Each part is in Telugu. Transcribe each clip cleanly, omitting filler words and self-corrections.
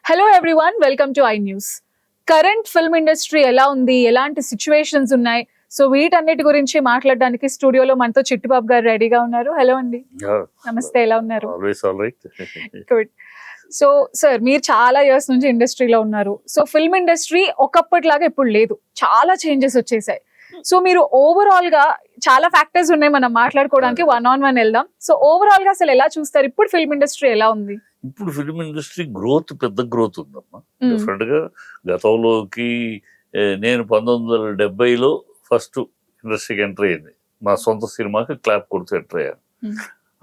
Hello everyone, welcome to I news. Current film industry ఎలా ఉంది, ఎలాంటి సిచ్యువేషన్స్ ఉన్నాయి, సో వీటన్నిటి గురించి మాట్లాడడానికి స్టూడియోలో మనతో చిట్టిబాబు గారు రెడీగా ఉన్నారు. హలో అండి. నమస్తే, ఎలా ఉన్నారు? గుడ్. సో సార్, మీరు చాలా ఇయర్స్ నుంచి ఇండస్ట్రీలో ఉన్నారు. సో ఫిల్మ్ ఇండస్ట్రీ ఒకప్పటిలాగా ఇప్పుడు లేదు, చాలా చేంజెస్ వచ్చేసాయి. సో మీరు ఓవరాల్ గా చాలా ఫ్యాక్టర్స్ ఉన్నాయి మనం మాట్లాడుకోవడానికి, వన్ ఆన్ వన్ వెళ్దాం. సో ఓవరాల్ గా అసలు ఎలా చూస్తారు, ఇప్పుడు ఫిల్మ్ ఇండస్ట్రీ ఎలా ఉంది? ఇప్పుడు ఫిల్మ్ ఇండస్ట్రీ పెద్ద గ్రోత్ ఉందమ్మా. డిఫరెంట్ గా గతంలోకి నేను 1970లో ఫస్ట్ ఇండస్ట్రీకి ఎంటర్ అయ్యింది. మా సొంత సినిమాకి క్లాప్ కొడుతూ ఎంటర్ అయ్యాను.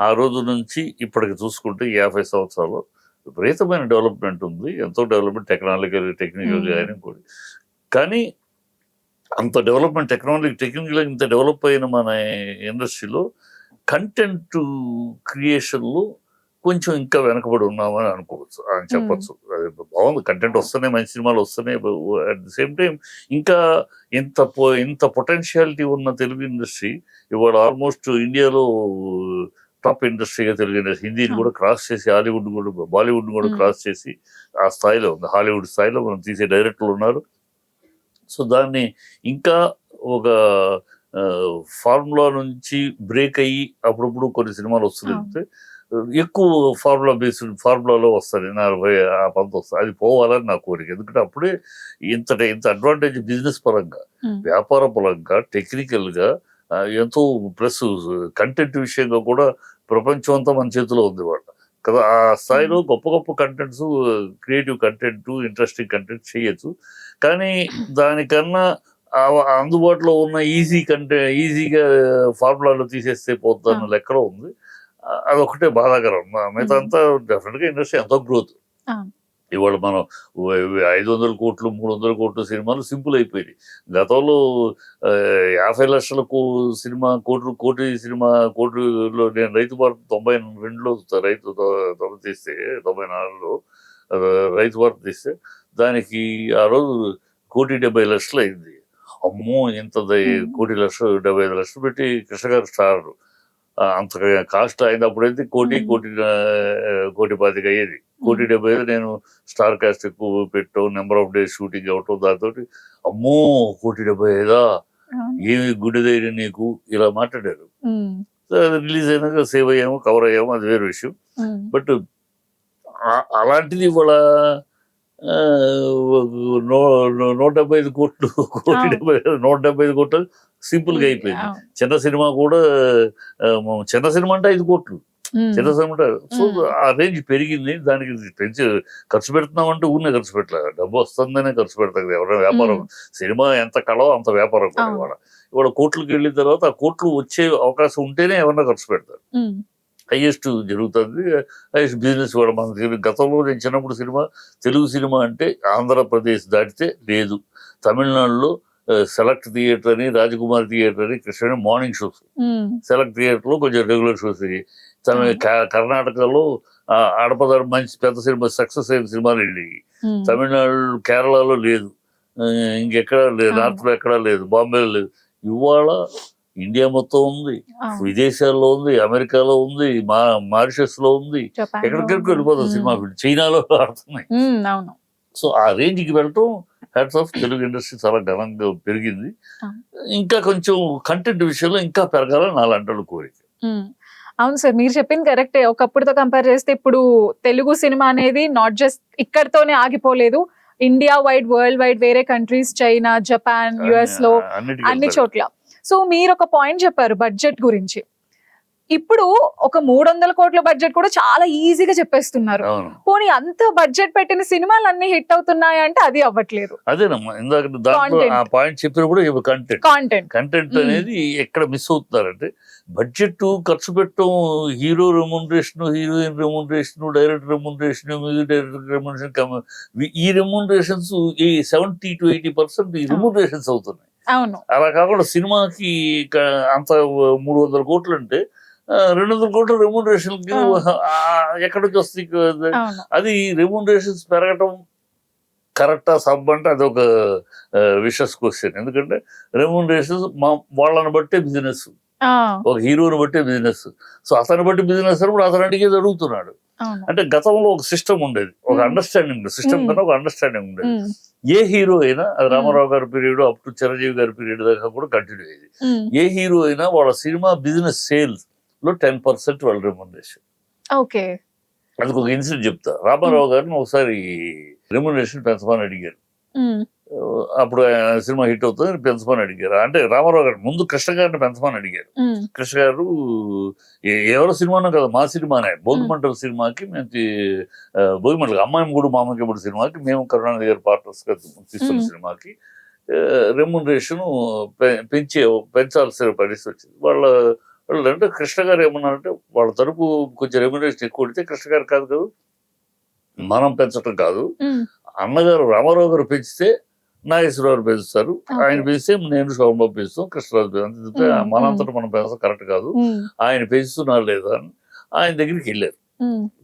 ఆ రోజు నుంచి ఇప్పటికి చూసుకుంటే 50 సంవత్సరాలు విపరీతమైన డెవలప్మెంట్ ఉంది. ఎంతో డెవలప్మెంట్ టెక్నికల్ కానీ కూడా. కానీ అంత డెవలప్మెంట్ టెక్నికల్ ఇంత డెవలప్ అయిన మన ఇండస్ట్రీలో కంటెంట్ క్రియేషన్లో కొంచెం ఇంకా వెనకబడి ఉన్నామని అనుకోవచ్చు, అని చెప్పచ్చు. అది బాగుంది, కంటెంట్ వస్తున్నాయి, మంచి సినిమాలు వస్తున్నాయి. అట్ ది సేమ్ టైం ఇంకా ఇంత పొటెన్షియాలిటీ ఉన్న తెలుగు ఇండస్ట్రీ ఇవాళ ఆల్మోస్ట్ ఇండియాలో టాప్ ఇండస్ట్రీగా తెలుగు ఇండస్ట్రీ. హిందీని కూడా క్రాస్ చేసి హాలీవుడ్ కూడా, బాలీవుడ్ కూడా క్రాస్ చేసి ఆ స్థాయిలో ఉంది. హాలీవుడ్ స్థాయిలో మనం తీసే డైరెక్టర్లు ఉన్నారు. సో దాన్ని ఇంకా ఒక ఫార్ములా నుంచి బ్రేక్ అయ్యి అప్పుడప్పుడు కొన్ని సినిమాలు వస్తుంటే ఎక్కువ ఫార్ములాలో వస్తుంది, 40 వస్తుంది. అది పోవాలని నా కోరిక. ఎందుకంటే అప్పుడే ఇంత అడ్వాంటేజ్ బిజినెస్ పరంగా, వ్యాపార పరంగా, టెక్నికల్గా ఎంతో, ప్లస్ కంటెంట్ విషయంగా కూడా ప్రపంచం అంతా మన చేతిలో ఉంది వాళ్ళ కదా. ఆ స్థాయిలో గొప్ప గొప్ప contents, creative content, interesting content చేయొచ్చు. కానీ దానికన్నా అందుబాటులో ఉన్న ఈజీగా ఫార్ములాలో తీసేస్తే పోతున్న లెక్కలో ఉంది. అదొకటే బాధాకరం. మిగతా అంతా డెఫినెట్గా ఇండస్ట్రీ ఎంతో గ్రోత్. ఇవాళ మనం 500 కోట్లు 300 కోట్ల సినిమాలు సింపుల్ అయిపోయింది. గతంలో 50 లక్షల సినిమా కోటి సినిమా కోటిలో నేను రైతు భారత్ 92లో తీస్తే 94లో రైతు భారత్ తీస్తే దానికి ఆ రోజు 1,70,00,000 అయింది. అమ్మో, ఇంత 1,75,00,000 పెట్టి కృష్ణ గారు స్టార్ అంత కాస్ట్ అయినప్పుడైతే 1,25,00,000 అయ్యేది. 1,75,00,000 నేను స్టార్ కాస్ట్ ఎక్కువ పెట్టాం, నెంబర్ ఆఫ్ డేస్ షూటింగ్ అవటం, దాంతో అమ్మో 1,75,00,000 ఏమి గుడి ధైర్యం నీకు, ఇలా మాట్లాడారు. రిలీజ్ అయినాక సేవ్ అయ్యాము, కవర్ అయ్యాము, అది వేరే విషయం. బట్ అలాంటిది ఇవాళ 175 కోట్లు 175 కోట్లు సింపుల్ గా అయిపోయింది. చిన్న సినిమా కూడా, చిన్న సినిమా అంటే 5 కోట్లు చిన్న సినిమా. సో ఆ రేంజ్ పెరిగింది. దానికి పెంచి ఖర్చు పెడుతున్నామంటే ఊరినే ఖర్చు పెట్టలేదు, డబ్బు వస్తుందనే ఖర్చు పెడతారు. ఎవరైనా వ్యాపారం, సినిమా ఎంత కళో అంత వ్యాపారం కూడా. ఇవాళ కోట్లకి వెళ్ళిన తర్వాత ఆ కోట్లు వచ్చే అవకాశం ఉంటేనే ఎవరన్నా ఖర్చు పెడతారు. హైయెస్ట్ జరుగుతుంది, హైయెస్ట్ బిజినెస్ కూడా. మన గతంలో నేను చిన్నప్పుడు తెలుగు సినిమా అంటే ఆంధ్రప్రదేశ్ దాటితే లేదు. తమిళనాడులో సెలెక్ట్ థియేటర్ అని, రాజకుమారి థియేటర్ అని, Krishna morning shows, select theatre లో కొంచెం రెగ్యులర్ షోస్. కర్ణాటకలో ఆడపదారు మంచి పెద్ద సినిమా, సక్సెస్ అయిన సినిమాలు వెళ్ళి. తమిళనాడు, కేరళలో లేదు, ఇంకెక్కడా లేదు, నార్త్ లో ఎక్కడా లేదు, బాంబేలో లేదు. ఇవాళ ఇండియా మొత్తం ఉంది, విదేశాల్లో ఉంది, అమెరికాలో ఉంది, మారిషస్ లో ఉంది, ఎక్కడికెక్కడికి వెళ్ళిపోతుంది సినిమా ఫీల్డ్. చైనాలో ఆడుతున్నాయి. సో ఆ రేంజ్ కి వెళ్ళటం హ్యాట్స్ ఆఫ్. తెలుగు ఇండస్ట్రీ చాలా ఘనంగా పెరిగింది. ఇంకా కొంచెం కంటెంట్ విషయంలో ఇంకా పెరగాలని నాలాంటి కోరిక. అవును సార్, మీరు చెప్పింది కరెక్టే. ఒకప్పుడుతో కంపేర్ చేస్తే ఇప్పుడు తెలుగు సినిమా అనేది నాట్ జస్ట్ ఇక్కడితోనే ఆగిపోలేదు, ఇండియా వైడ్, వరల్డ్ వైడ్, వేరే కంట్రీస్, చైనా, జపాన్, యుఎస్ లో అన్ని చోట్ల. సో మీరు ఒక పాయింట్ చెప్పారు బడ్జెట్ గురించి. ఇప్పుడు ఒక 300 కోట్ల బడ్జెట్ కూడా చాలా ఈజీగా చెప్పేస్తున్నారు. పోనీ అంత బడ్జెట్ పెట్టిన సినిమాలు అన్ని హిట్ అవుతున్నాయి అంటే అది అవ్వట్లేదు. అదేనమ్మా, ఇందాక ఆ పాయింట్ చెప్పినప్పుడు కంటెంట్ అనేది ఎక్కడ మిస్ అవుతున్నారంటే, బడ్జెట్ ఖర్చు పెట్టడం, hero remuneration, heroine remuneration, director remuneration, music director remuneration, ఈ రెమ్యూనరేషన్స్ 70 to 80% ఈ రెమ్యూనరేషన్స్ అవుతున్నాయి. అలా కాకుండా సినిమాకి అంత 300 కోట్లు అంటే 200 కోట్ల రెమ్యూనరేషన్ ఎక్కడి నుంచి వస్తుంది? అది రెమ్యూనరేషన్స్ పెరగటం కరెక్టా సబ్ అంటే అదొక విషస్ క్వశ్చన్. ఎందుకంటే రెమ్యూనరేషన్స్ వాళ్ళని బట్టే బిజినెస్, ఒక హీరోని బట్టే బిజినెస్. సో అతను బట్టి బిజినెస్ అన్నప్పుడు అతను అడిగేది అడుగుతున్నాడు. అవును. అంటే గతంలో ఒక సిస్టమ్ ఉండేది, ఒక అండర్స్టాండింగ్, సిస్టమ్ కన్నా ఒక అండర్స్టాండింగ్ ఉండేది. ఏ హీరో అయినా, అది రామారావు గారి పీరియడ్ అప్ టు చిరంజీవి గారి పీరియడ్ దాకా కూడా కంటిన్యూ అయ్యేది. ఏ హీరో అయినా వాళ్ళ సినిమా బిజినెస్ సేల్స్ లో 10% వాళ్ళ రెమ్యునరేషన్. ఓకే. అందుకు ఒక ఇన్సిడెంట్ చెప్తా. రామారావు గారిని ఒకసారి రెమ్యునరేషన్ పెంచమని అడిగారు. అప్పుడు సినిమా హిట్ అవుతుంది, పెంచమని అడిగారు. అంటే రామారావు గారు ముందు కృష్ణ గారిని పెంచమని అడిగారు. కృష్ణ గారు ఎవరో సినిమానో కదా, మా సినిమానే, భోగిమంటల సినిమాకి మేము భోగిమంటలు అమ్మాయి మూడు మామకి ఇప్పుడు సినిమాకి మేము కరుణానిధి గారి పార్ట్నర్స్ గా తీస్తున్న సినిమాకి రెమ్యునరేషన్ పెంచాల్సిన పరిస్థితి వచ్చింది. వాళ్ళు అంటే కృష్ణ గారు ఏమన్నారంటే, వాళ్ళ తరపు కొంచెం రెమ్యునరేషన్ ఎక్కువ పెడితే, కృష్ణ గారు కాదు కదా మనం పెంచడం కాదు, అన్నగారు రామారావు గారు పెంచితే నాగేశ్వరరావు పెంచుతారు, ఆయన పెంచితే నేను శోభబాబు పెంచుతాం, కృష్ణరాజు పెంచుతే మనంతటా మనం పెంచడం కరెక్ట్ కాదు, ఆయన పెంచుతున్నారు లేదా అని ఆయన దగ్గరికి వెళ్ళారు.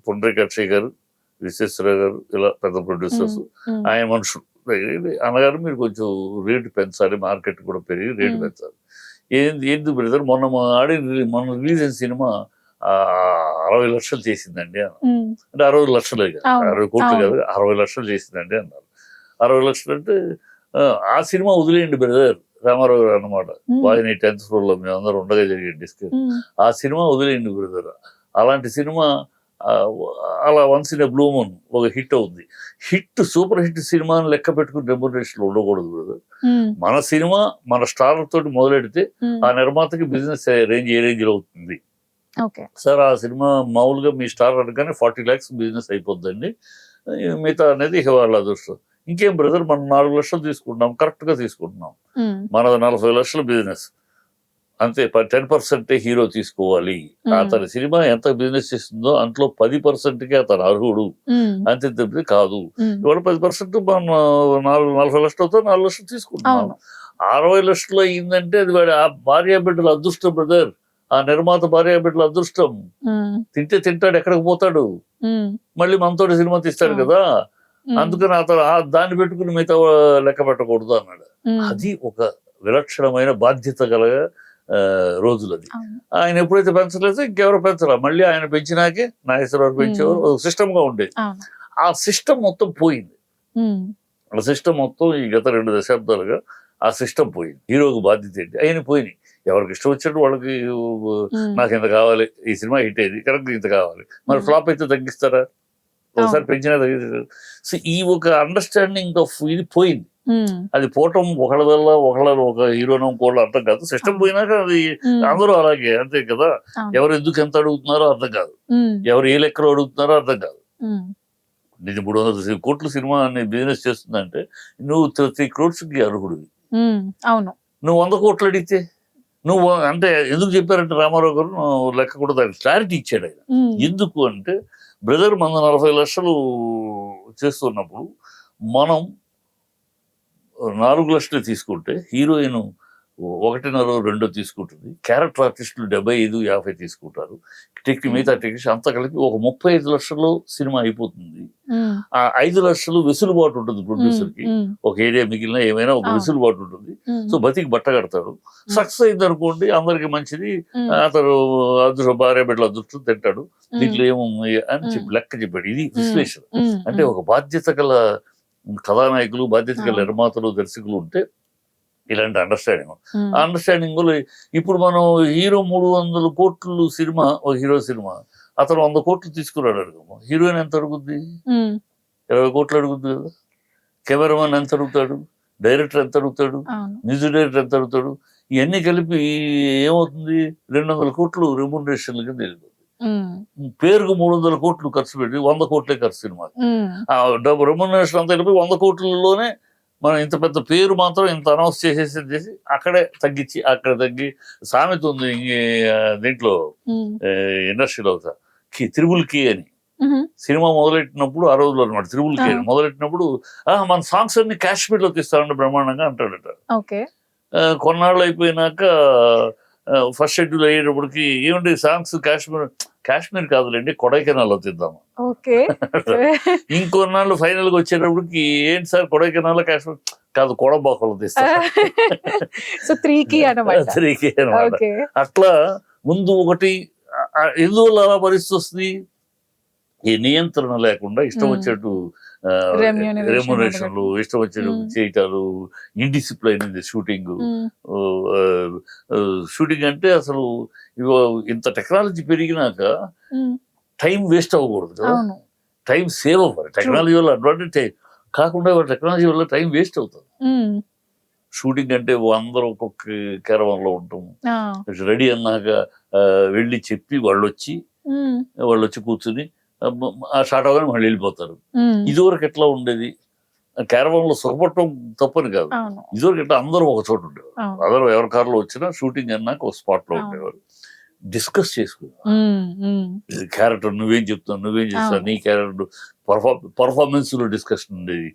పుండ్రీకాక్షయ్య గారు, విశ్వేశ్వరరావు గారు, ఇలా పెద్ద ప్రొడ్యూసర్స్, ఆయన మనుషులు అన్నగారు మీరు కొంచెం రేటు పెంచాలి, మార్కెట్ కూడా పెరిగి రేటు పెంచాలి. ఏంది బ్రదర్, మొన్న రిలీజ్ అయిన సినిమా 60 లక్షలు చేసిందండి అన్న. అంటే 60 లక్షలే కదా, 60 కోట్లు కాదు, 60 లక్షలు చేసిందండి అన్నారు. 60 లక్షలు అంటే ఆ సినిమా వదిలేయండి బ్రదర్, రామారావు గారు అన్నమాట. వాయిని 10th floor లో మేము అందరూ ఉండగా జరిగే డిస్కస్, ఆ సినిమా వదిలేయండి బ్రదర్, అలాంటి సినిమా అలా once in a blue moon ఒక హిట్ అవుతుంది. హిట్ సూపర్ హిట్ సినిమాని లెక్క పెట్టుకుని రెమ్యునరేషన్ ఉండకూడదు బ్రదర్. మన సినిమా మన స్టార్ తోటి మొదలెడితే ఆ నిర్మాతకి బిజినెస్ రేంజ్ ఏ రేంజ్ లో అవుతుంది సార్. ఆ సినిమా మామూలుగా మీ స్టార్ అనగానే 40 lakhs బిజినెస్ అయిపోద్దండి, మిగతా అనేది వాళ్ళ అదృష్టం. ఇంకేం బ్రదర్, మనం 4 లక్షలు తీసుకుంటున్నాం, కరెక్ట్ గా తీసుకుంటున్నాం, మనది 40 లక్షల బిజినెస్ అంతే. 10% హీరో తీసుకోవాలి. అతని సినిమా ఎంత బిజినెస్ చేస్తుందో అంతలో 10%కే అతను అర్హుడు, అంతే తప్పితే కాదు. ఇవాళ 10% మనం 40 లక్షలు అవుతా 4 లక్షలు తీసుకుంటున్నాం. 60 లక్షలు అయిందంటే అది వాడి ఆ భార్య బిడ్డల అదృష్టం బ్రదర్, ఆ నిర్మాత భార్య బిడ్డల అదృష్టం. తింటే తింటాడు, ఎక్కడికి పోతాడు, మళ్ళీ మనతో సినిమా తీస్తాడు కదా, అందుకని అతను దాన్ని పెట్టుకుని మిగతా లెక్క పెట్టకూడదు అన్నాడు. అది ఒక విలక్షణమైన బాధ్యత గల రోజులు. అది ఆయన ఎప్పుడైతే పెంచలేదో ఇంకెవరు పెంచరా, మళ్ళీ ఆయన పెంచినాకే నాగేశ్వరరావు పెంచేవారు, ఒక సిస్టమ్ గా ఉండేది. ఆ సిస్టమ్ మొత్తం పోయింది. ఆ సిస్టమ్ మొత్తం ఈ గత 2 దశాబ్దాలుగా ఆ సిస్టమ్ పోయింది. హీరోకి బాధ్యత ఏంటి, ఆయన పోయినాయి. ఎవరికి ఇష్టం వచ్చినట్టు వాళ్ళకి, నాకు ఇంత కావాలి, ఈ సినిమా హిట్ అయింది కరెక్ట్ ఇంత కావాలి, మరి ఫ్లాప్ అయితే తగ్గిస్తారా, ఒకసారి పెంచినా తగ్గిస్తారు. సో ఈ ఒక అండర్స్టాండింగ్ ఆఫ్ ఇది పోయింది. అది పోవటం ఒకళ్ళ వల్ల ఒక హీరోనో ఇంకోళ్ళు అర్థం కాదు. సిస్టమ్ పోయినాక అది అందరూ అలాగే, అంతే కదా. ఎవరు ఎందుకు ఎంత అడుగుతున్నారో అర్థం కాదు, ఎవరు ఏ లెక్కలో అడుగుతున్నారో అర్థం కాదు. నేను 300 కోట్ల సినిమా బిజినెస్ చేస్తుందంటే నువ్వు 30 crores అర్హుడివి. అవును, నువ్వు 100 కోట్లు అడిగితే నువ్వు అంటే ఎందుకు చెప్పారంటే రామారావు గారు లెక్క కూడా దానికి క్లారిటీ ఇచ్చాడు ఆయన. ఎందుకు అంటే బ్రదర్, మన 40 లక్షలు చేస్తున్నప్పుడు మనం 4 లక్షలు తీసుకుంటే హీరోయిన్ 1.5-2 తీసుకుంటుంది, క్యారెక్టర్ ఆర్టిస్టులు 75-50 తీసుకుంటారు, మిగతా టెక్నీషియన్ అంతా కలిపి ఒక 35 లక్షలు సినిమా అయిపోతుంది. ఆ 5 లక్షలు వెసులుబాటు ఉంటుంది ప్రొడ్యూసర్ కి, ఒక ఏరియా మిగిలిన ఏమైనా ఒక వెసులుబాటు ఉంటుంది. సో బతికి బట్ట కడతాడు. సక్సెస్ అయింది అనుకోండి అందరికి మంచిది, అతను అదృష్టం భార్య బిడ్డల అదృష్టం తింటాడు, దీంట్లో ఏమో అని చెప్పి లెక్క చెప్పాడు. ఇది విశ్లేషణ. అంటే ఒక బాధ్యత గల కథానాయకులు, బాధ్యత గల నిర్మాతలు, దర్శకులు ఉంటే ఇలాంటి అండర్స్టాండింగ్. ఆ అండర్స్టాండింగ్ ఇప్పుడు మనం హీరో 300 కోట్లు సినిమా, ఒక హీరో సినిమా, అతను 100 కోట్లు తీసుకున్నాడు అడుగు, హీరోయిన్ ఎంత అడుగుద్ది, 20 కోట్లు అడుగుద్ది కదా. కెమెరామెన్ ఎంత అడుగుతాడు, డైరెక్టర్ ఎంత అడుగుతాడు, మ్యూజిక్ డైరెక్టర్ ఎంత అడుగుతాడు, ఇవన్నీ కలిపి ఏమవుతుంది, 200 కోట్లు రెమ్యునరేషన్ కింద వెళ్ళిపోతుంది. పేరుకు 300 కోట్లు ఖర్చు పెట్టి 100 కోట్లే ఖర్చు సినిమా. రెమ్యునరేషన్ అంతా కలిపి 100 కోట్లలోనే మనం ఇంత పెద్ద పేరు మాత్రం ఇంత అనౌన్స్ చేసి అక్కడే తగ్గించి అక్కడ తగ్గి. సామెత ఉంది దీంట్లో ఇండస్ట్రీలో, త్రిబుల్ కి అని. సినిమా మొదలెట్టినప్పుడు ఆ రోజుల్లో అనమాట, త్రిబుల్ కి అని మొదలెట్టినప్పుడు మన సాంగ్స్ అన్ని కాశ్మీర్ లో తీస్తామంటే బ్రహ్మాండంగా అంటాడట. కొన్నాళ్ళు అయిపోయినాక ఫస్ట్ షెడ్యూల్ అయ్యేటప్పటికి ఏమంటే సాంగ్స్ కాశ్మీర్ కాదులేండి కొడైకెనాల్లో తీద్దాము. ఇంకొన్నాళ్ళు ఫైనల్ గా వచ్చేటప్పటికి ఏంటి సార్ కొడైకెనాల్ కాశ్మీర్ కాదు కొడబాకలో తీస్తాం. 3K అన్నమాట. అట్లా ముందు ఒకటి ఎందువల్ల అలా పరిస్థితి వస్తుంది, ఈ నియంత్రణ లేకుండా ఇష్టం Hmm. వచ్చేట్టు Remuneration రెమ్యునరేషన్లు ఇష్టం వచ్చేట్టు Hmm. చేయటాలు, ఇండిసిప్లైన్ ఇది షూటింగ్. Hmm. షూటింగ్ అంటే అసలు ఇంత టెక్నాలజీ పెరిగినాక Hmm. టైం వేస్ట్ అవ్వకూడదు కదా, అవును. టైం సేవ్ అవ్వాలి. టెక్నాలజీ వల్ల అడ్వాంటేజ్ కాకుండా టెక్నాలజీ వల్ల టైం వేస్ట్ అవుతుంది. Hmm. షూటింగ్ అంటే అందరూ ఒక్కొక్క caravan లో ఉంటాం, Ah. రెడీ అన్నాక వెళ్ళి చెప్పి వాళ్ళు వచ్చి Hmm. కూర్చుని ఆ షాట్ అవగానే మళ్ళీ వెళ్ళిపోతారు. Hmm. ఇదివరకు ఎట్లా ఉండేది, caravan లో సుఖపడటం తప్పని కాదు, అవును. ఇదివరకు ఎట్లా అందరూ ఒక చోట ఉండేవారు. అవును. అందరూ ఎవరి కార్లో వచ్చినా షూటింగ్ అన్నాక ఒక స్పాట్ లో అవును. ఉండేవారు, డిస్కస్ చేసుకునేవారు. Hmm. Hmm. క్యారెక్టర్ నువ్వేం చెప్తావు, నువ్వేం చేస్తావు, అవును. నీ క్యారెక్టర్ పర్ఫార్మెన్స్ లో డిస్కషన్ ఉండేది,